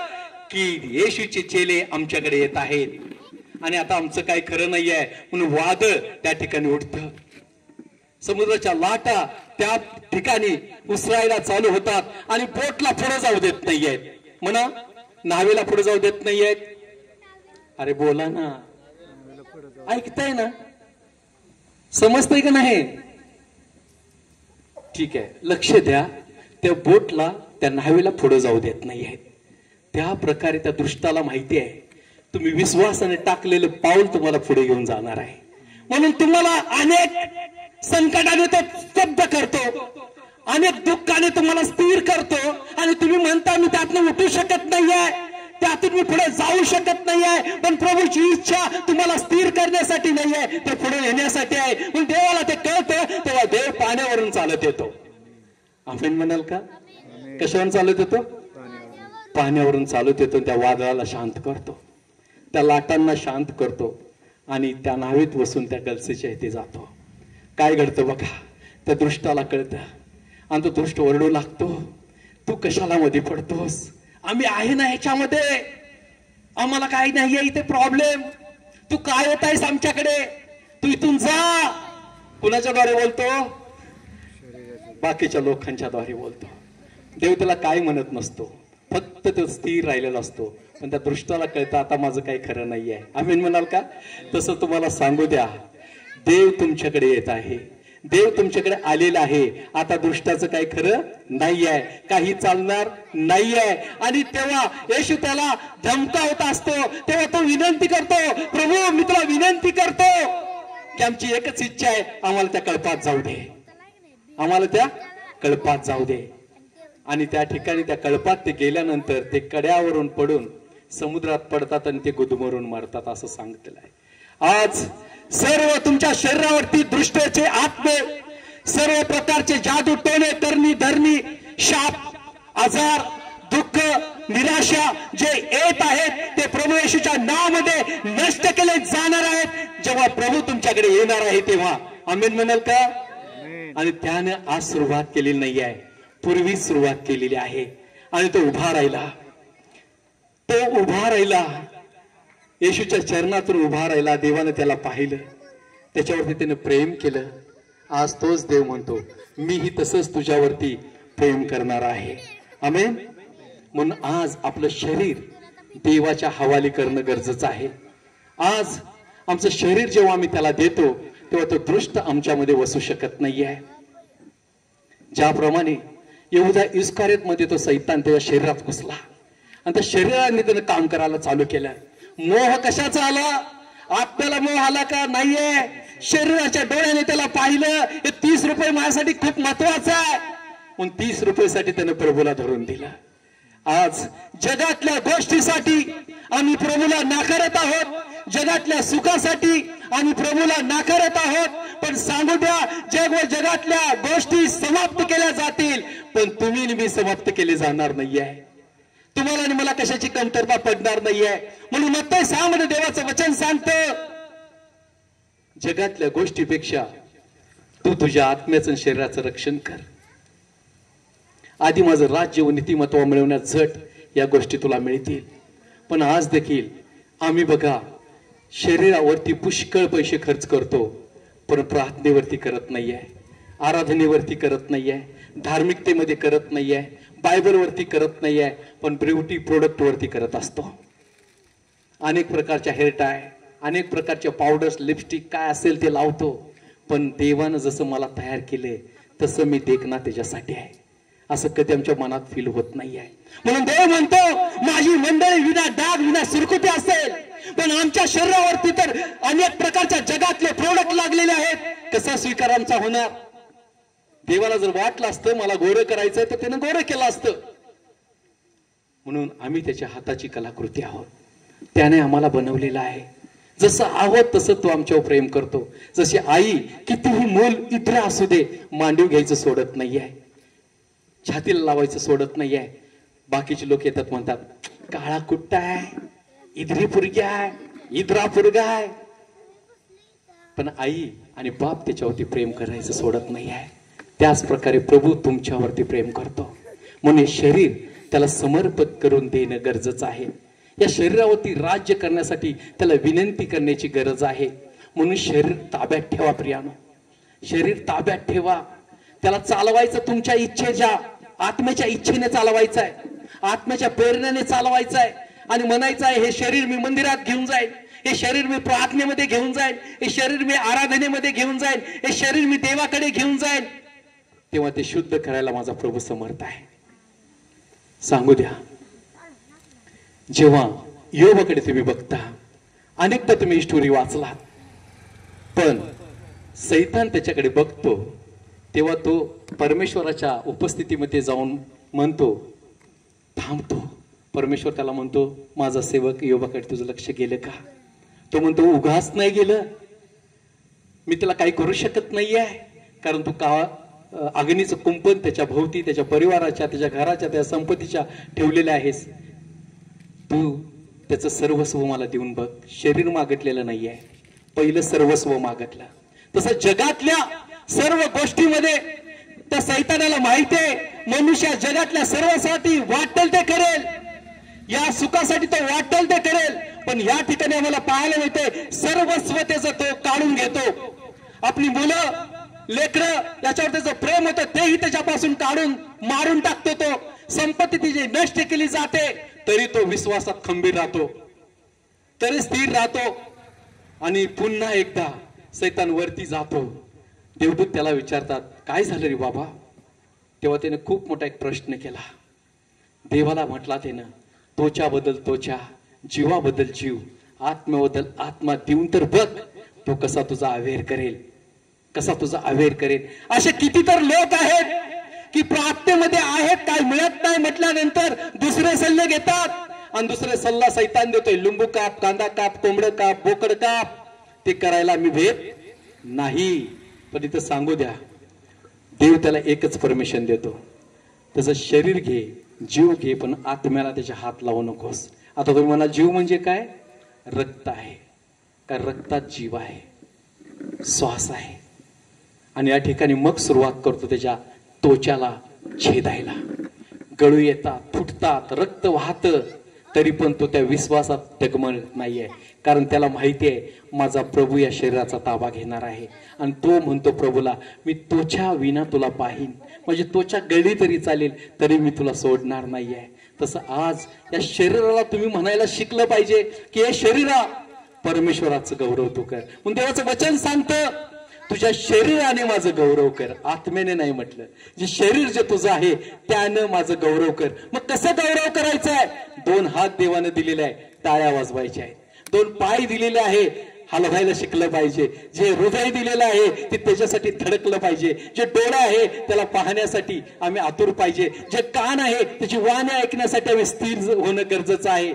E: की येशूचे चेले आमच्याकडे येत आहेत आणि आता आमचं काही खरं नाही आहे. म्हणून वादळ त्या ठिकाणी उठतं. समुद्राच्या लाटा त्या ठिकाणी उसरायला चालू होतात आणि बोटला पुढे जाऊ देत नाहीयेत. म्हणा, नावेला पुढे जाऊ देत नाहीयेत. अरे बोला ना, ऐकताय ना, समजतंय का नाही? ठीक आहे, लक्ष द्या. त्या बोटला, त्या नावेला पुढे जाऊ देत नाहीयेत. त्या प्रकारे त्या दृष्टाला माहिती आहे तुम्ही विश्वासाने टाकलेलं पाऊल तुम्हाला पुढे घेऊन जाणार आहे. म्हणून तुम्हाला अनेक संकटाने तो स्तब्ध करतो, अनेक दुःखाने तुम्हाला स्थिर करतो आणि तुम्ही म्हणता मी त्यातून उठू शकत नाहीये, त्यातून मी पुढे जाऊ शकत नाहीये. पण प्रभूची इच्छा तुम्हाला स्थिर करण्यासाठी नाहीये, ते पुढे येण्यासाठी आहे. पण देवाला ते कळतं, तेव्हा देव पाण्यावरून चालत येतो. आमेन म्हणाल का? कशावरून चालत येतो? पाण्यावरून चालत येतो. त्या वादळाला शांत करतो, त्या लाटांना शांत करतो आणि त्या नावेत बसून त्या गलसेच्या इथे जातो. काय घडतं बघा, त्या दृष्टाला कळतं आणि तो दृष्ट ओरडू लागतो, तू कशाला मध्ये पडतोस? आम्ही आहे ना ह्याच्यामध्ये, आम्हाला काही नाहीये इथे प्रॉब्लेम. तू काय येत आहेस आमच्याकडे? तू इथून जा. कुणाच्या द्वारे बोलतो? बाकीच्या लोकांच्या द्वारे बोलतो. देव त्याला काय म्हणत नसतो, फक्त तो स्थिर राहिलेला असतो. पण त्या दृष्टाला कळतं आता माझं काही खरं नाहीये. आम्ही म्हणाल का? तसं तुम्हाला सांगू द्या, देव तुमच्याकडे येत आहे, देव तुमच्याकडे आलेला आहे. आता दृष्टाचं काही खरं नाहीये, काही चालणार नाहीये. आणि तेव्हा येशू त्याला धमकावत असतो, तेव्हा तो विनंती करतो, प्रभू मी तुला विनंती करतो की आमची एकच इच्छा आहे, आम्हाला त्या कळपात जाऊ दे, आम्हाला त्या कळपात जाऊ दे. आणि त्या ठिकाणी त्या कळपात ते गेल्यानंतर ते कड्यावरून पडून समुद्रात पडतात आणि ते गुदमरून मरतात असं सांगितलेलं आहे. आज सर्व तुमच्या शरीरावरती दृष्टीचे आत्मे, सर्व प्रकारचे जादू, टोणे, करणी, धरणी, शाप, आजार, दुःख, निराशा जे येत आहेत ते प्रभू येशूच्या नावामध्ये नष्ट केले जाणार आहेत. जेव्हा प्रभू तुमच्याकडे येणार आहे तेव्हा. आमेन म्हणाल का? आणि त्याने आज सुरुवात केलेली नाही आहे, पूर्वी सुरुवात केलेली आहे. आणि तो उभा राहिला, तो उभा राहिला, येशूच्या चरणातून उभा राहिला. देवाने त्याला पाहिलं, त्याच्यावरती त्याने प्रेम केलं. आज तोच देव म्हणतो मीही तसंच तुझ्यावरती प्रेम करणार आहे. आमेन. म्हणून आज आपलं शरीर देवाच्या हवाली करणं गरजेचं आहे. आज आमचं शरीर जेव्हा आम्ही त्याला देतो तेव्हा तो दृष्ट आमच्यामध्ये वसू शकत नाहीये. ज्याप्रमाणे यहुदा इस्कारियोत मध्ये तो सैतान त्याच्या शरीरात घुसला आणि त्या शरीराने त्यानं काम करायला चालू केलं. मोह कशाचा आला? आपल्याला मोह आला का? नाहीये. शरीराच्या डोळ्याने त्याला पाहिलं, हे 30 रुपये माझ्यासाठी खूप महत्वाचं आहे, म्हणून 30 रुपयासाठी त्यानं प्रभूला धरून दिलं. आज जगातल्या गोष्टीसाठी आम्ही प्रभूला नाकारत आहोत, जगातल्या सुखासाठी आम्ही प्रभूला नाकारत आहोत. पण सांगू द्या, जग व जगातल्या गोष्टी समाप्त केल्या जातील, पण तुम्ही आणि मी समाप्त केले जाणार नाहीये. तुम्हाला आणि मला कशाची कमतरता पडणार नाहीये. म्हणून मत्ती 6 मध्ये देवाचं वचन सांगतं, जगातल्या गोष्टीपेक्षा तू तुझ्या आत्म्याचं आणि शरीराचं रक्षण कर. आधी माझं राज्य व नीतिमत्व मिळवण्यात झट या गोष्टी तुला मिळतील. पण आज देखील आम्ही बघा शरीरावरती पुष्कळ पैसे खर्च करतो, पण प्रार्थनेवरती करत नाहीये, आराधनेवरती करत नाहीये, धार्मिकतेमध्ये करत नाहीये, बायबलवरती करत नाहीये, पण ब्युटी प्रोडक्ट वरती करत असतो. अनेक प्रकारच्या हेअर टाय, अनेक प्रकारच्या पावडर्स, लिपस्टिक काय असेल ते लावतो. पण देवानं जसं मला तयार केले तसं मी देखना त्याच्यासाठी आहे असं कधी आमच्या मनात फील होत नाही आहे. म्हणून देव म्हणतो माझी मंडळी विना डाग विना सुरकुती असेल, पण आमच्या शरीरावरती तर अनेक प्रकारच्या जगातले प्रोडक्ट लागलेले आहेत. कसा स्वीकार आमचा होणार? देवाला जर वाटलं असतं मला गोरं करायचंय तर त्यानं गोरं केलं असतं. म्हणून आम्ही त्याच्या हाताची कलाकृती आहोत. त्याने आम्हाला बनवलेलं आहे. जसं आहोत तसं तो आमच्यावर प्रेम करतो. जशी आई कितीही मूल इतर असू दे मांडीव घ्यायचं सोडत नाहीये, छातीला लावायचं सोडत नाहीये. बाकीचे लोक येतात म्हणतात काळा कुट्टा आहे, इधरी पुरगी आहे, इधरा पुरगा आहे. पण आई आणि बाप त्याच्यावरती प्रेम करायचं सोडत नाही आहे. त्याच प्रकारे प्रभू तुमच्यावरती प्रेम करतो. म्हणून शरीर त्याला समर्पित करून देणं गरजेचं आहे. या शरीरावरती राज्य करण्यासाठी त्याला विनंती करण्याची गरज आहे. म्हणून शरीर ताब्यात ठेवा प्रियानो, शरीर ताब्यात ठेवा. त्याला चालवायचं तुमच्या इच्छेच्या, आत्म्याच्या इच्छेने चालवायचं आहे, आत्म्याच्या प्रेरणेने चालवायचं आहे. आणि म्हणायचं आहे हे शरीर मी मंदिरात घेऊन जाईल, हे शरीर मी प्रार्थनेमध्ये घेऊन जाईल, हे शरीर मी आराधनेमध्ये घेऊन जाईल, हे शरीर मी देवाकडे घेऊन जाईल. तेव्हा ते शुद्ध करायला माझा प्रभू समर्थ आहे. सांगू द्या, जेव्हा योबाकडे तुम्ही बघता, अनेकदा तुम्ही स्टोरी वाचलात, पण सैतान त्याच्याकडे बघतो तेव्हा तो परमेश्वराच्या उपस्थितीमध्ये जाऊन म्हणतो, थांबतो. परमेश्वर त्याला म्हणतो माझा सेवक योबाकडे तुझं लक्ष गेलं का? तो म्हणतो उगाच नाही गेलं, मी त्याला काही करू शकत नाहीये, कारण तू का अग्नीचं कुंपण त्याच्या भोवती, त्याच्या परिवाराच्या, त्याच्या घराच्या, त्या संपत्तीच्या ठेवलेल्या आहेस. तू त्याचं सर्वस्व मला देऊन बघ. शरीर मागितलेलं नाहीये, पहिलं सर्वस्व मागितलं. तसं जगातल्या सर्व गोष्टीमध्ये त्या सैतानाला माहिती आहे मनुष्य जगातल्या सर्वांसाठी वाटेल ते करेल, या सुखासाठी तो वाटेल ते करेल. पण या ठिकाणी आम्हाला पाहायला मिळते सर्वस्व त्याचं तो काढून घेतो. आपली मुलं लेकरं याच्यावर त्याचं प्रेम होतं तेही त्याच्यापासून काढून मारून टाकतो. तो संपत्ती तिची नष्ट केली जाते तरी तो विश्वासात खंबीर राहतो, तरी स्थिर राहतो. आणि पुन्हा एकदा सैतान वरती जातो. देवदूत त्याला विचारतात काय झालं रे बाबा? तेव्हा त्याने खूप मोठा एक प्रश्न केला. देवाला म्हटला त्यानं तोच्याबद्दल तोच्या, जीवाबद्दल जीव, आत्म्याबद्दल आत्मा देऊन तर बघ तो कसा तुझा अवेअर करेल, कसा तुझा अवेअर करेल. असे कितीतर लोक आहेत की प्रार्थनेमध्ये आहेत, काय मिळत नाही म्हटल्यानंतर दुसरे सल्ले घेतात आणि दुसरे सल्ला सैतान देतोय. लिंबू काप, कांदा काप, कोंबडं काप, बोकड काप. ते करायला मी भेट नाही. पण इथं सांगू द्या, देव त्याला एकच परमिशन देतो, त्याचं शरीर घे, जीव घे, पण आत्म्याला त्याच्या हात लावू नकोस. आता तुम्ही म्हणा जीव म्हणजे काय? रक्त आहे का? रक्तात जीव आहे, श्वास आहे. आणि या ठिकाणी मग सुरुवात करतो त्याच्या त्वचाला छेदायला. गळू येतात, फुटतात, रक्त वाहतं, तरी पण तो त्या विश्वासात डगमगत नाहीये, कारण त्याला माहिती आहे माझा प्रभू या शरीराचा ताबा घेणार आहे. आणि तो म्हणतो प्रभूला मी त्वचा विना तुला पाहीन, म्हणजे त्वचा गळली तरी चालेल तरी मी तुला सोडणार नाहीये. तसं आज या शरीराला तुम्ही म्हणायला शिकलं पाहिजे की हे शरीरा परमेश्वराचं गौरव तू कर. म्हणून देवाचं वचन सांगतं तुझ्या शरीराने माझं गौरव कर, आत्म्याने नाही म्हटलं. जे शरीर जे तुझं आहे त्यानं माझं गौरव कर. मग कसं गौरव करायचं आहे? 2 हात देवानं दिलेले आहे, टाळ्या वाजवायच्या आहेत. 2 पाय दिलेले आहे, हलवायला शिकलं पाहिजे. जे हृदय दिलेलं आहे ते त्याच्यासाठी धडकलं पाहिजे. जे डोळा आहे त्याला पाहण्यासाठी आम्ही आतुर पाहिजे. जे कान आहे त्याची वाणी ऐकण्यासाठी आम्ही स्थिर होणं गरजेचं आहे.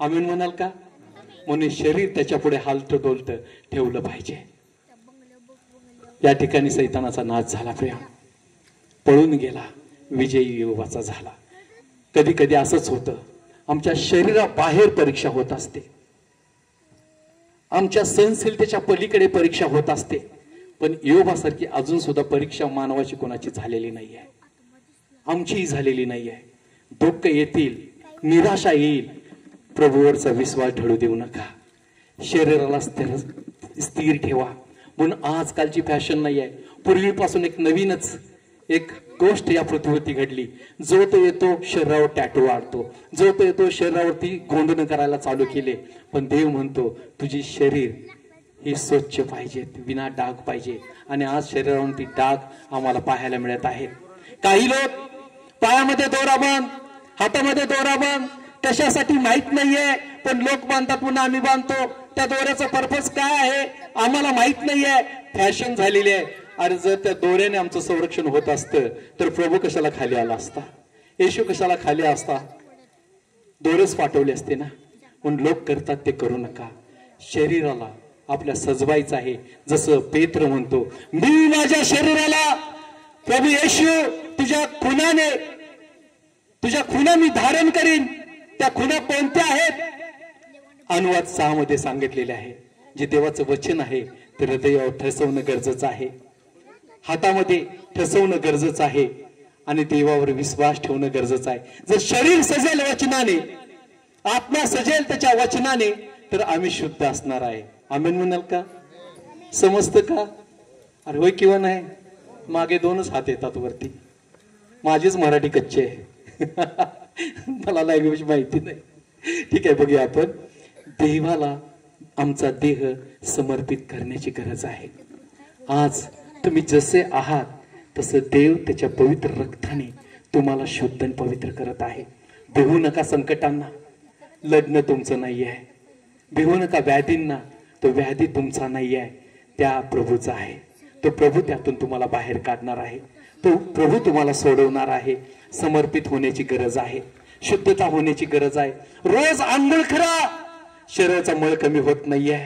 E: आम्ही म्हणाल का? म्हणून शरीर त्याच्या पुढे हालतं डोलतं ठेवलं पाहिजे. या ठिकाणी सैतानाचा नाश झाला, प्रिया पळून गेला, विजयी योबाचा झाला. कधी कधी असंच होतं, आमच्या शरीराबाहेर परीक्षा होत असते. आमच्या सहनशीलतेच्या पलीकडे परीक्षा होत असते, पण योबासारखी अजून सुद्धा परीक्षा मानवाची कोणाची झालेली नाही आहे, आमचीही झालेली नाही आहे. दुःख येतील, निराशा येईल, प्रभूवरचा विश्वास ढळू देऊ नका. शरीराला स्थिर ठेवा. म्हणून आजकालची फॅशन नाही आहे, पूर्वीपासून एक नवीनच एक गोष्ट या पृथ्वीवरती घडली. जो तो येतो शरीरावर टॅटू वाढतो, जो तो येतो शरीरावरती गोंधन करायला चालू केले. पण देव म्हणतो तुझी शरीर ही स्वच्छ पाहिजे, विना डाग पाहिजे. आणि आज शरीरावरती डाग आम्हाला पाहायला मिळत आहेत. काही लोक पायामध्ये दोरा बांध, हातामध्ये दोरा बांध, कशासाठी माहित नाहीये, पण लोक बांधतात म्हणून आम्ही बांधतो. त्या दोऱ्याचा पर्पज काय आहे आम्हाला माहित नाहीये, फॅशन झालेली आहे. अरे जर त्या दोऱ्याने आमचं संरक्षण होत असतं तर प्रभू कशाला खाली आला असता, येशू कशाला खाली असता, दोरेच पाठवले असते ना. म्हणून लोक करतात ते करू नका. शरीराला आपल्या सजवायचं आहे. जसं पेत्र म्हणतो, मी माझ्या शरीराला प्रभू येशू तुझ्या खुना मी धारण करीन. त्या खुना कोणत्या आहेत? अनुवाद 6 मध्ये सांगितलेले आहे. जे देवाचं वचन आहे ते हृदयावर ठसवणं गरजेचं आहे, हातामध्ये ठसवणं गरजेचं आहे आणि देवावर विश्वास ठेवणं गरजेचं आहे. जर शरीर सजेल वचनाने, आत्मा सजेल त्याच्या वचनाने, तर आम्ही शुद्ध असणार आहे. आमेन म्हणाल का? समजतं का? अरे होय किंवा नाही? मागे 2च हात येतात वरती. माझीच मराठी कच्ची आहे मला लँग्वेज माहिती नाही. ठीक आहे, बघूया आपण. देवाला आमचा देह समर्पित करण्याची गरज आहे. आज तुम्ही जसे आहात तसं देव त्याच्या पवित्र रक्ताने तुम्हाला शुद्ध आणि पवित्र करत आहे. भिवू नका संकटांना, लग्न तुमचं नाही आहे. भिवू नका व्याधींना, तो व्याधी तुमचा नाही आहे, त्या प्रभूचा आहे. तो प्रभू त्यातून तुम्हाला बाहेर काढणार आहे. तो प्रभू तुम्हाला सोडवणार आहे. समर्पित होण्याची गरज आहे, शुद्धता होण्याची गरज आहे. रोज आंघोळ करा, शरीराचा मळ कमी होत नाहीये.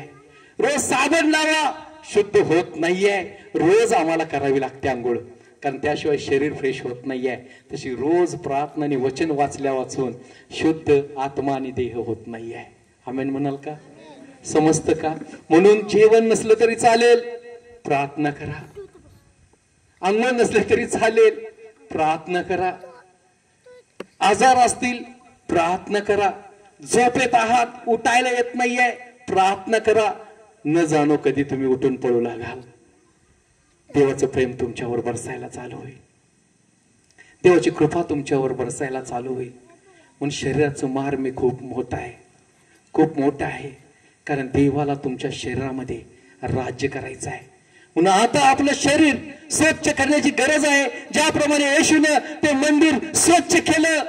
E: रोज साबण लावा, शुद्ध होत नाहीये. रोज आम्हाला करावी लागते आंघोळ, कारण त्याशिवाय शरीर फ्रेश होत नाहीये. तशी रोज प्रार्थना आणि वचन वाचल्या वाचून शुद्ध आत्मा आणि देह होत नाहीये. आमेन म्हणाल का? समजतं का? म्हणून जेवण नसलं तरी चालेल, प्रार्थना करा. अंघोळ नसले तरी चालेल, प्रार्थना करा. आजार असतील, प्रार्थना करा. झोपेत आहात, उठायला येत नाहीये, प्रार्थना करा. न जाणो कधी तुम्ही उठून पळू लागाल. देवाचं प्रेम तुमच्यावर बरसायला चालू होईल, देवाची कृपा तुमच्यावर बरसायला चालू होईल. म्हणून शरीराचं मार्म खूप मोठा आहे, खूप मोठा आहे. कारण देवाला तुमच्या शरीरामध्ये राज्य करायचं आहे. म्हणून आता आपलं शरीर स्वच्छ करण्याची गरज आहे. ज्याप्रमाणे येशूने ते मंदिर स्वच्छ केलं,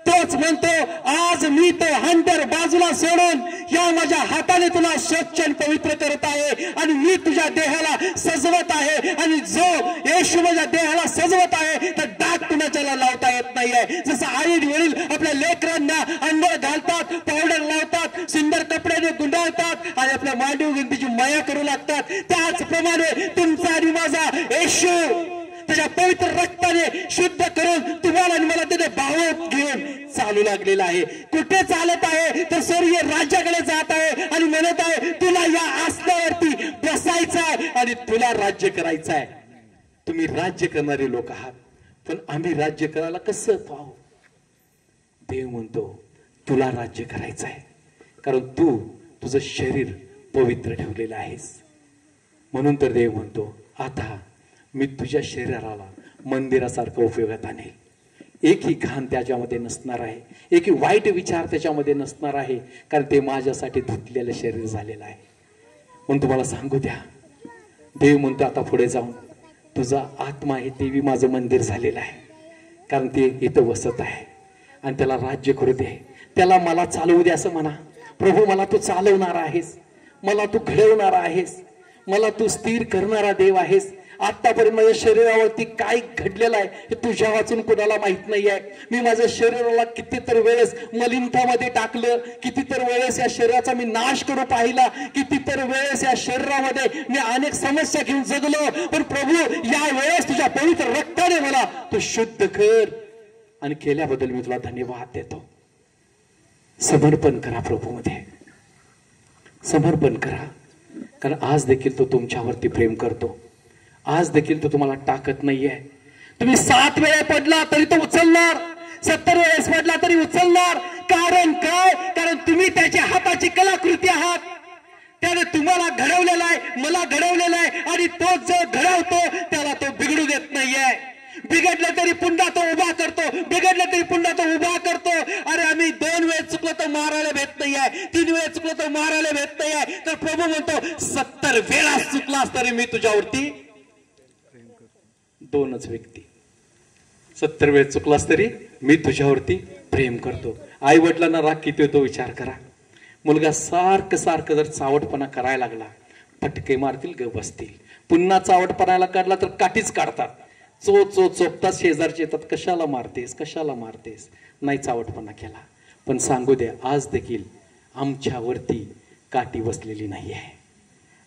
E: तोच म्हणतो आज मी तो हंटर बाजूला सोडून या माझ्या हाताने तुला स्वच्छ आणि पवित्र करत आहे आणि मी तुझ्या देहाला सजवत आहे. आणि जो येशू माझ्या देहाला सजवत आहे तर डाग कुणाच्याला लावता येत नाहीये. जसं आई वडील आपल्या लेकरांना अंघोळ घालतात, पावडर लावतात, सुंदर कपड्याने गुंडाळतात आणि आपल्या मांडीव गिनतीची माया करू लागतात, त्याचप्रमाणे तुमचा आणि माझा येशू त्याच्या पवित्र रक्ताने शुद्ध करून तुम्हाला आणि मला त्याने भावत घेऊन चालू लागलेला आहे. कुठे चालत आहे? तर स्वर्गीय राज्याकडे जात आहे आणि म्हणत आहे तुला या आसनावरती बसायचं आहे आणि तुला राज्य करायचं आहे. तुम्ही राज्य करणारे लोक आहात, पण आम्ही राज्य करायला कसं पाहू? देव म्हणतो तुला राज्य करायचं आहे, कारण तू तुझं शरीर पवित्र ठेवलेलं आहेस. म्हणून तर देव म्हणतो आता मी तुझ्या शरीराला मंदिरासारखं उपयोगात आणेल. एकही घाण त्याच्यामध्ये नसणार आहे, एकही वाईट विचार त्याच्यामध्ये नसणार आहे, कारण ते माझ्यासाठी धुतलेलं शरीर झालेलं आहे. म्हणून तुम्हाला सांगू द्या, देव म्हणतो आता पुढे जाऊन तुझा आत्मा हे देवी माझं मंदिर झालेलं आहे, कारण ते इथं वसत आहे आणि त्याला राज्य करू दे, त्याला मला चालवू दे असं म्हणा. प्रभू मला तू चालवणार आहेस, मला तू घडवणार आहेस, मला तू स्थिर करणारा देव आहेस. आतापर्यंत माझ्या शरीरावरती काय घडलेलं आहे हे तुझ्या वाचून कोणाला माहित नाही आहे. मी माझ्या शरीराला कितीतर वेळेस मलिनतामध्ये टाकलं, कितीतर वेळेस या शरीराचा मी नाश करू पाहिला, कितीतर वेळेस या शरीरामध्ये मी अनेक समस्या घेऊन जगलो. पण प्रभू या वेळेस तुझ्या पवित्र रक्ताने मला तू शुद्ध कर आणि केल्याबद्दल मी तुला धन्यवाद देतो. समर्पण करा प्रभूमध्ये, समर्पण करा.
D: कारण आज देखील तो तुमच्यावरती प्रेम करतो. आज देखील तो तुम्हाला टाकत नाहीये. तुम्ही 7 वेळा पडला तरी तो उचलणार, 70 वेळेस पडला तरी उचलणार. कारण काय? कारण तुम्ही त्याच्या हाताची कलाकृती आहात. त्याने तुम्हाला घडवलेला आहे, मला घडवलेला आहे, आणि तो जो घडवतो त्याला तो बिघडू देत नाहीये. बिघडलं तरी पुन्हा तो उभा करतो, बिघडलं तरी पुन्हा तो उभा करतो. अरे आम्ही 2 वेळ चुकलो तर मारायला भेट नाहीये, 3 वेळ चुकलो तर मारायला भेट नाहीये. तर प्रभू म्हणतो 70 वेळा चुकलास तरी मी तुझ्यावरती 2च व्यक्ती 70 वेळ चुकलास तरी मी तुझ्यावरती प्रेम करतो. आई वडिलांना राग किती होतो विचार करा. मुलगा सारखं जर चावटपणा करायला लागला, फटके मारतील, ग बसतील. पुन्हा चावटपणाला काढला तर काठीच काढतात. चोपतात, शेजारचे येतात, कशाला मारतेस. नाही चावटपणा केला. पण सांगू द्या, आज देखील आमच्यावरती काठी बसलेली नाही आहे.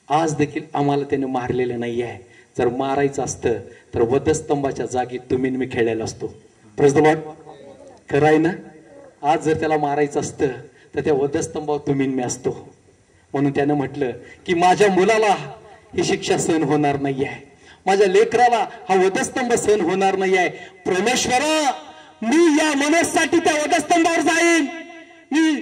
D: आज देखील आम्हाला त्याने मारलेलं नाही आहे. जर मारायचं असतं तर वधस्तंभाच्या जागी तुम्ही मी खेळलेला असतो. Praise the Lord. खरं आहे ना? आज जर त्याला मारायचं असतं तर त्या वधस्तंभावर तुम्ही मी असतो. म्हणून त्यानं म्हटलं की माझ्या मुलाला ही शिक्षा सहन होणार नाही आहे, माझ्या लेकराला हा वधस्तंभ सहन होणार नाही आहे. परमेश्वरा, मी या मनस्साठी त्या वधस्तंभावर जाईन. मी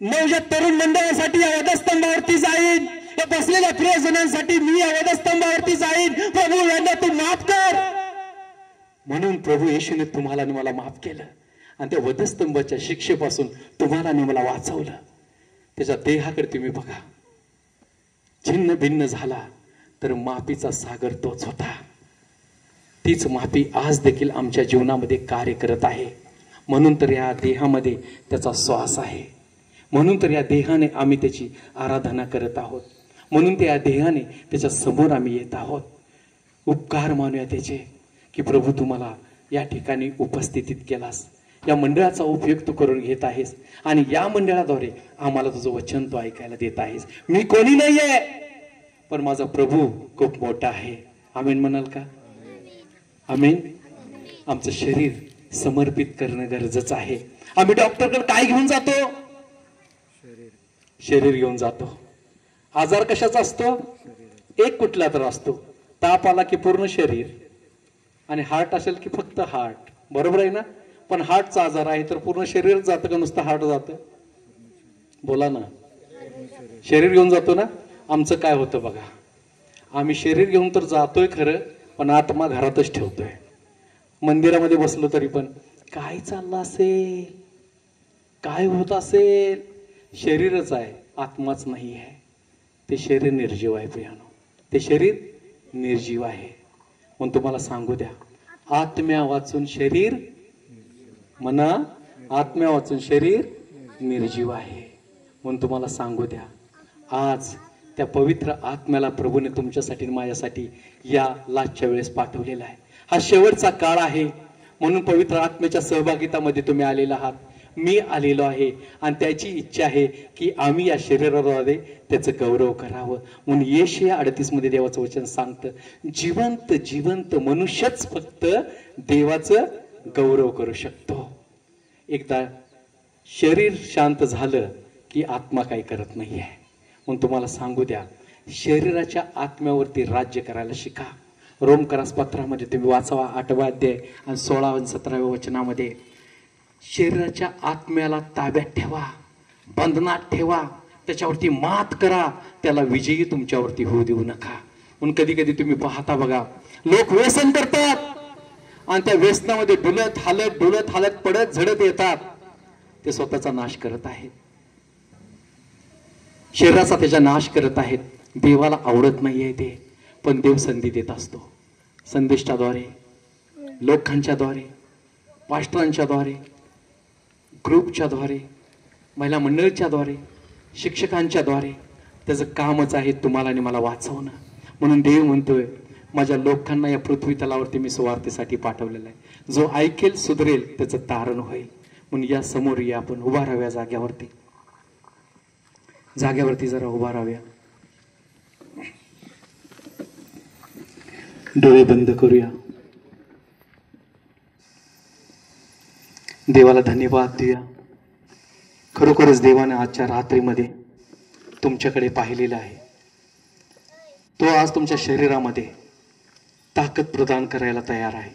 D: नवजात तरुण मंडळासाठी या वधस्तंभावरती जाईन. या बसलेल्या प्रियजनांसाठी मी या वधस्तंभावरती जाईन. प्रभू यांना तू माफ कर. म्हणून प्रभू येशूने तुम्हाला आणि मला माफ केलं आणि त्या वधस्तंभाच्या शिक्षेपासून तुम्हाला आणि मला वाचवलं. त्याच्या देहाकडे तुम्ही बघा. छिन्न भिन्न झाला तर माफीचा सागर तोच होता. तीच माफी आज देखील आमच्या जीवनामध्ये कार्य करत आहे. म्हणून तर या देहामध्ये त्याचा श्वास आहे. म्हणून तर या देहाने आम्ही त्याची आराधना करत आहोत. म्हणून त्या देहाने त्याच्या समोर आम्ही येत आहोत. उपकार मानूया त्याचे की प्रभू तुम्हाला या ठिकाणी उपस्थितीत केलास, या मंडळाचा उपयोग तू करून घेत आहेस आणि या मंडळाद्वारे आम्हाला तुझं वचन तू ऐकायला देत आहेस. मी कोणी नाहीये, पण माझा प्रभू खूप मोठा आहे. आमेन म्हणाल का? आमेन. आमचं शरीर समर्पित करणं गरजेचं आहे. आम्ही डॉक्टरकडे काय घेऊन जातो? शरीर घेऊन जातो. आजार कशाचा असतो? एक कुठला तर असतो. ताप आला की पूर्ण शरीर, आणि हार्ट असेल की फक्त हार्ट. बरोबर आहे ना? पण हार्टचा आजार आहे तर पूर्ण शरीर जातं का नुसतं हार्ट जातं? बोला ना. शरीर घेऊन जातो ना. आमचं काय होतं बघा, आम्ही शरीर घेऊन तर जातोय खरं, पण आत्मा घरातच ठेवतोय. मंदिरामध्ये बसलो तरी पण काय चाललं असेल, काय होत असेल, शरीरच आहे, आत्माच नाही आहे. ते शरीर निर्जीव आहे प्रियानो, ते शरीर निर्जीव आहे. म्हणून तुम्हाला सांगू द्या, आत्म्या वाचून शरीर म्हणा, आत्म्या वाचून शरीर निर्जीव आहे. म्हणून तुम्हाला सांगू द्या, आज त्या पवित्र आत्म्याला प्रभूने तुमच्यासाठी माझ्यासाठी या लाचच्या वेळेस पाठवलेला आहे. हा शेवटचा काळ आहे. म्हणून पवित्र आत्म्याच्या सहभागितामध्ये तुम्ही आलेला आहात, मी आलेलो आहे. आणि त्याची इच्छा आहे की आम्ही या शरीराद्वारे त्याचं गौरव करावं. म्हणून यशाया 38 मध्ये देवाचं वचन सांगतं, जिवंत जिवंत मनुष्यच फक्त देवाचं गौरव करू शकतो. एकदा शरीर शांत झालं की आत्मा काही करत नाही आहे. म्हणून तुम्हाला सांगू द्या, शरीराच्या आत्म्यावरती राज्य करायला शिका. रोमकरास पत्रामध्ये तुम्ही वाचावा 8वा अध्याय आणि 16 आणि 17व्या वचनामध्ये, शरीराच्या आत्म्याला ताब्यात ठेवा, बंधनात ठेवा, त्याच्यावरती मात करा, त्याला विजयी तुमच्यावरती होऊ देऊ नका. म्हणून कधी कधी तुम्ही पाहता बघा, लोक व्यसन करतात आणि त्या व्यसनामध्ये डुलत हालत पडत झडत येतात. ते स्वतःचा नाश करत आहेत, शरीराचा त्याचा नाश करत आहेत. देवाला आवडत नाहीये ते, पण देव संधी देत असतो. संदेशाद्वारे, लोकांच्या द्वारे, पास्टरांच्या द्वारे, ग्रुपच्या द्वारे, महिला मंडळच्या द्वारे, शिक्षकांच्या द्वारे. त्याचं कामच आहे तुम्हाला आणि मला वाचवणं. म्हणून देव म्हणतोय, माझ्या लोकांना या पृथ्वी तलावरती मी सुवार्तेसाठी पाठवलेलं आहे. जो ऐकेल सुधरेल त्याचं तारण होईल. म्हणून या समोर या, आपण उभा राहाव्या जाग्यावरती जरा उभा राहाव्या. डोळे बंद करूया. देवाला धन्यवाद देऊया. खरोखरच देवाने आजच्या रात्रीमध्ये तुमच्याकडे पाहिलेलं आहे. तो आज तुमच्या शरीरामध्ये ताकद प्रदान करायला तयार आहे.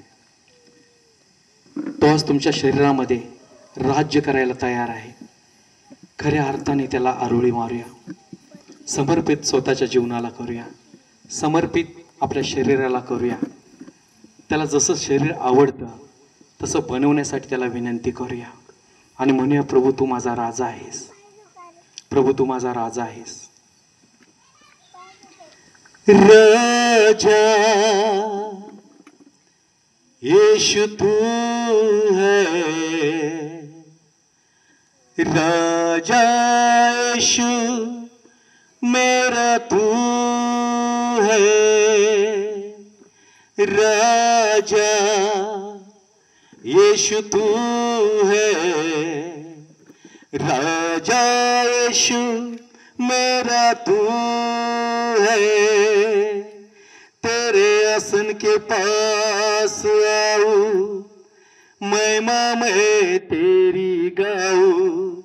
D: तो आज तुमच्या शरीरामध्ये राज्य करायला तयार आहे. खऱ्या अर्थाने त्याला आरोळी मारूया. समर्पित स्वतःच्या जीवनाला करूया. समर्पित आपल्या शरीराला करूया. त्याला जसं शरीर आवडतं तसं बनवण्यासाठी त्याला विनंती करूया आणि म्हणूया, प्रभू तू माझा राजा आहेस. प्रभू तू माझा राजा आहेस. राजा यीशु तू है, राजा यीशु मेरा तू है. राजा यीशु तू है, राजा यीशु मेरा तू है. तेरे आसन के पास आऊं, महिमा मैं तेरी गाऊं.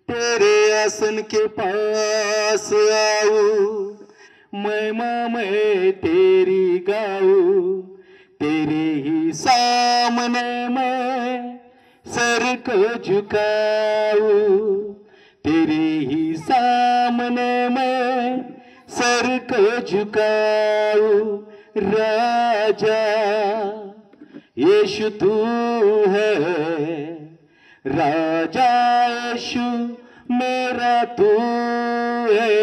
D: तेरे आसन के पास आऊं, महिमा मैं तेरी गाऊं. तेरे ही सामने मैं सर को झुकाऊं. तेरे ही सामने मैं सर को झुकाऊं. राजा यीशु तू है, राजा यीशु मेरा तू है.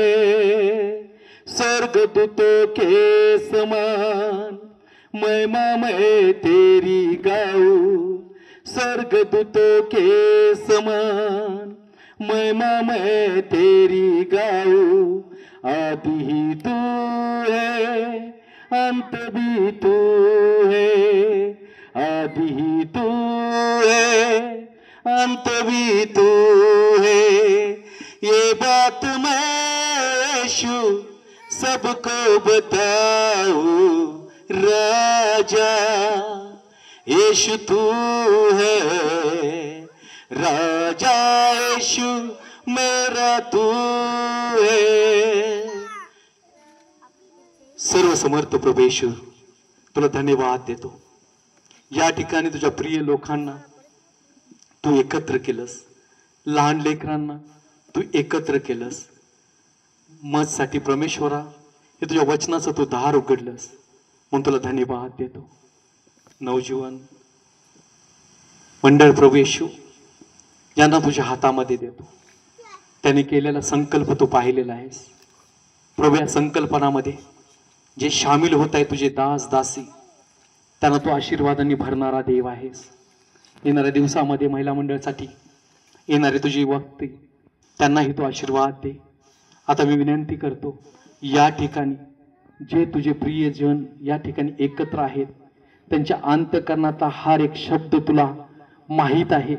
D: स्वर्गदूतों के समान महिमा मैं तेरी गाऊं. स्वर्गदूतों के समान महिमा मैं तेरी गाऊं. आदि ही तू है, अंत भी तू है. आदि ही तू है, अंत भी तू है. ये बात मैं यीशु सबको बताऊं. राजा यीशु तू है, राजा यीशु मेरा तू है. सर्व समर्थ प्रभू येशू, तुला धन्यवाद देतो. या ठिकाणी तुझ्या प्रिय लोकांना तू एकत्र केलंस. लहान लेकरांना तू एकत्र केलंस. मजसाठी परमेश्वरा, हे तुझ्या वचनाचं तू दार उघडलंस, म्हणून तुला धन्यवाद देतो. नवजीवन मंडळ प्रभू येशू यांना तुझ्या हातामध्ये देतो. त्याने केलेला संकल्प तू पाहिलेला आहेस प्रभू. या संकल्पनामध्ये जे सामील होत आहे तुझे दास दासी, त्यांना तू आशीर्वादांनी भरणारा देव आहेस. येणाऱ्या दिवसामध्ये महिला मंडळासाठी येणारे तुझी वक्ते, त्यांनाही तू आशीर्वाद दे. आता मी विनंती करतो, या ठिकाणी जे तुझे प्रियजन या ठिकाणी एकत्र आहेत, त्यांच्या अंतःकरणाचा हर एक शब्द तुला माहीत आहे.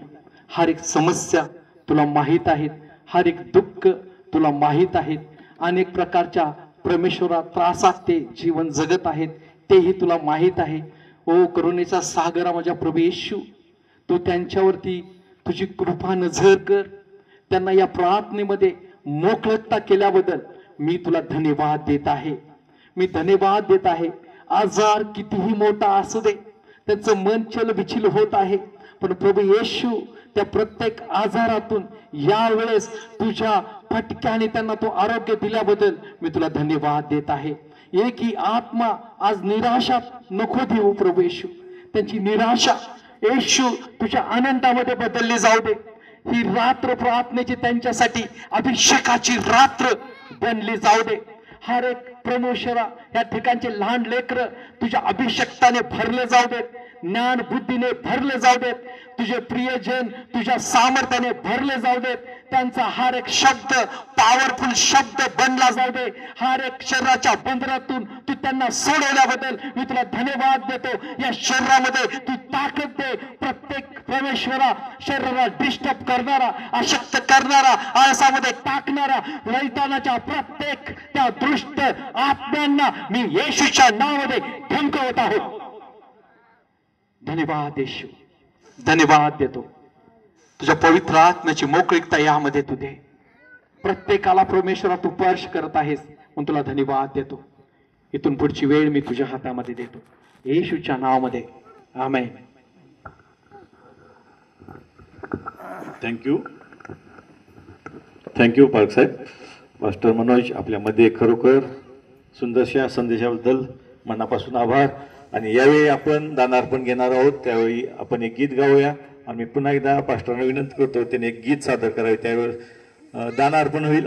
D: हर एक समस्या तुला माहीत आहेत. हर एक दुःख तुला माहीत आहेत. अनेक प्रकारच्या परमेश्वरा त्रासात ते जीवन जगत आहेत, तेही तुला माहीत आहे. ओ करुणेचा सागरा माझ्या प्रभू येशू, तू त्यांच्यावरती तुझी कृपा नजर कर. त्यांना या प्रार्थनेमध्ये मोकळता केल्याबद्दल मी तुला धन्यवाद देत आहे. मी धन्यवाद देत आहे. आजार कितीही मोठा असू दे, त्यांचं मन चलबिचल होत आहे, पण प्रभू येशू त्या प्रत्येक आजारातून यावेळेस तुझ्या फटक्याने त्यांना तो आरोग्य दिल्याबद्दल मी तुला धन्यवाद देत आहे. एक ही आत्मा आज निराशा नको देऊ प्रभू येशू. त्यांची निराशा येशू तुझ्या आनंदामध्ये बदलली जाऊ दे. ही रात्र प्रार्थनेची त्यांच्यासाठी अभिषेकाची रात्र बनली जाऊ दे. हर एक परमेश्वरा या ठिकाणचे लहान लेकर तुझ्या अभिषेकाने भरले जाऊ देत. ज्ञान बुद्धीने भरले जाऊ देत. तुझे प्रियजन तुझ्या सामर्थ्याने भरले जाऊ देत. त्यांचा हर एक शब्द पॉवरफुल शब्द बनला जाऊ दे. हर एक शरीराच्या बंधनातून तू त्यांना सोडवल्याबद्दल मी तुला धन्यवाद देतो. या शरीरामध्ये तू ताकद दे. प्रत्येक परमेश्वरा शरीराला डिस्टर्ब करणारा, अशक्त करणारा, आळसामध्ये टाकणारा शैतानाच्या प्रत्येक त्या दुष्ट आत्म्यांना मी येशूच्या नावामध्ये धमकवत आहोत. धन्यवाद येशू, धन्यवाद देतो. तुझ्या पवित्र आत्म्याची मोकळीकता यामध्ये तू दे. प्रत्येकाला परमेश्वरा तू स्पर्श करत आहेस, म्हणून तुला धन्यवाद देतो. इथून पुढची वेळ मी तुझ्या हातामध्ये देतो, येशूच्या नावामध्ये, आमेन.
C: थँक्यू पार्क साहेब. मास्टर मनोज, आपल्यामध्ये खरोखर सुंदरशा संदेशाबद्दल मनापासून आभार. आणि यावेळी आपण दानार्पण घेणार आहोत, त्यावेळी आपण एक गीत गाऊया. आणि मी पुन्हा एकदा पास्टरांना विनंती करतो, त्यांनी एक गीत सादर करावे, त्यावेळी दानार्पण होईल.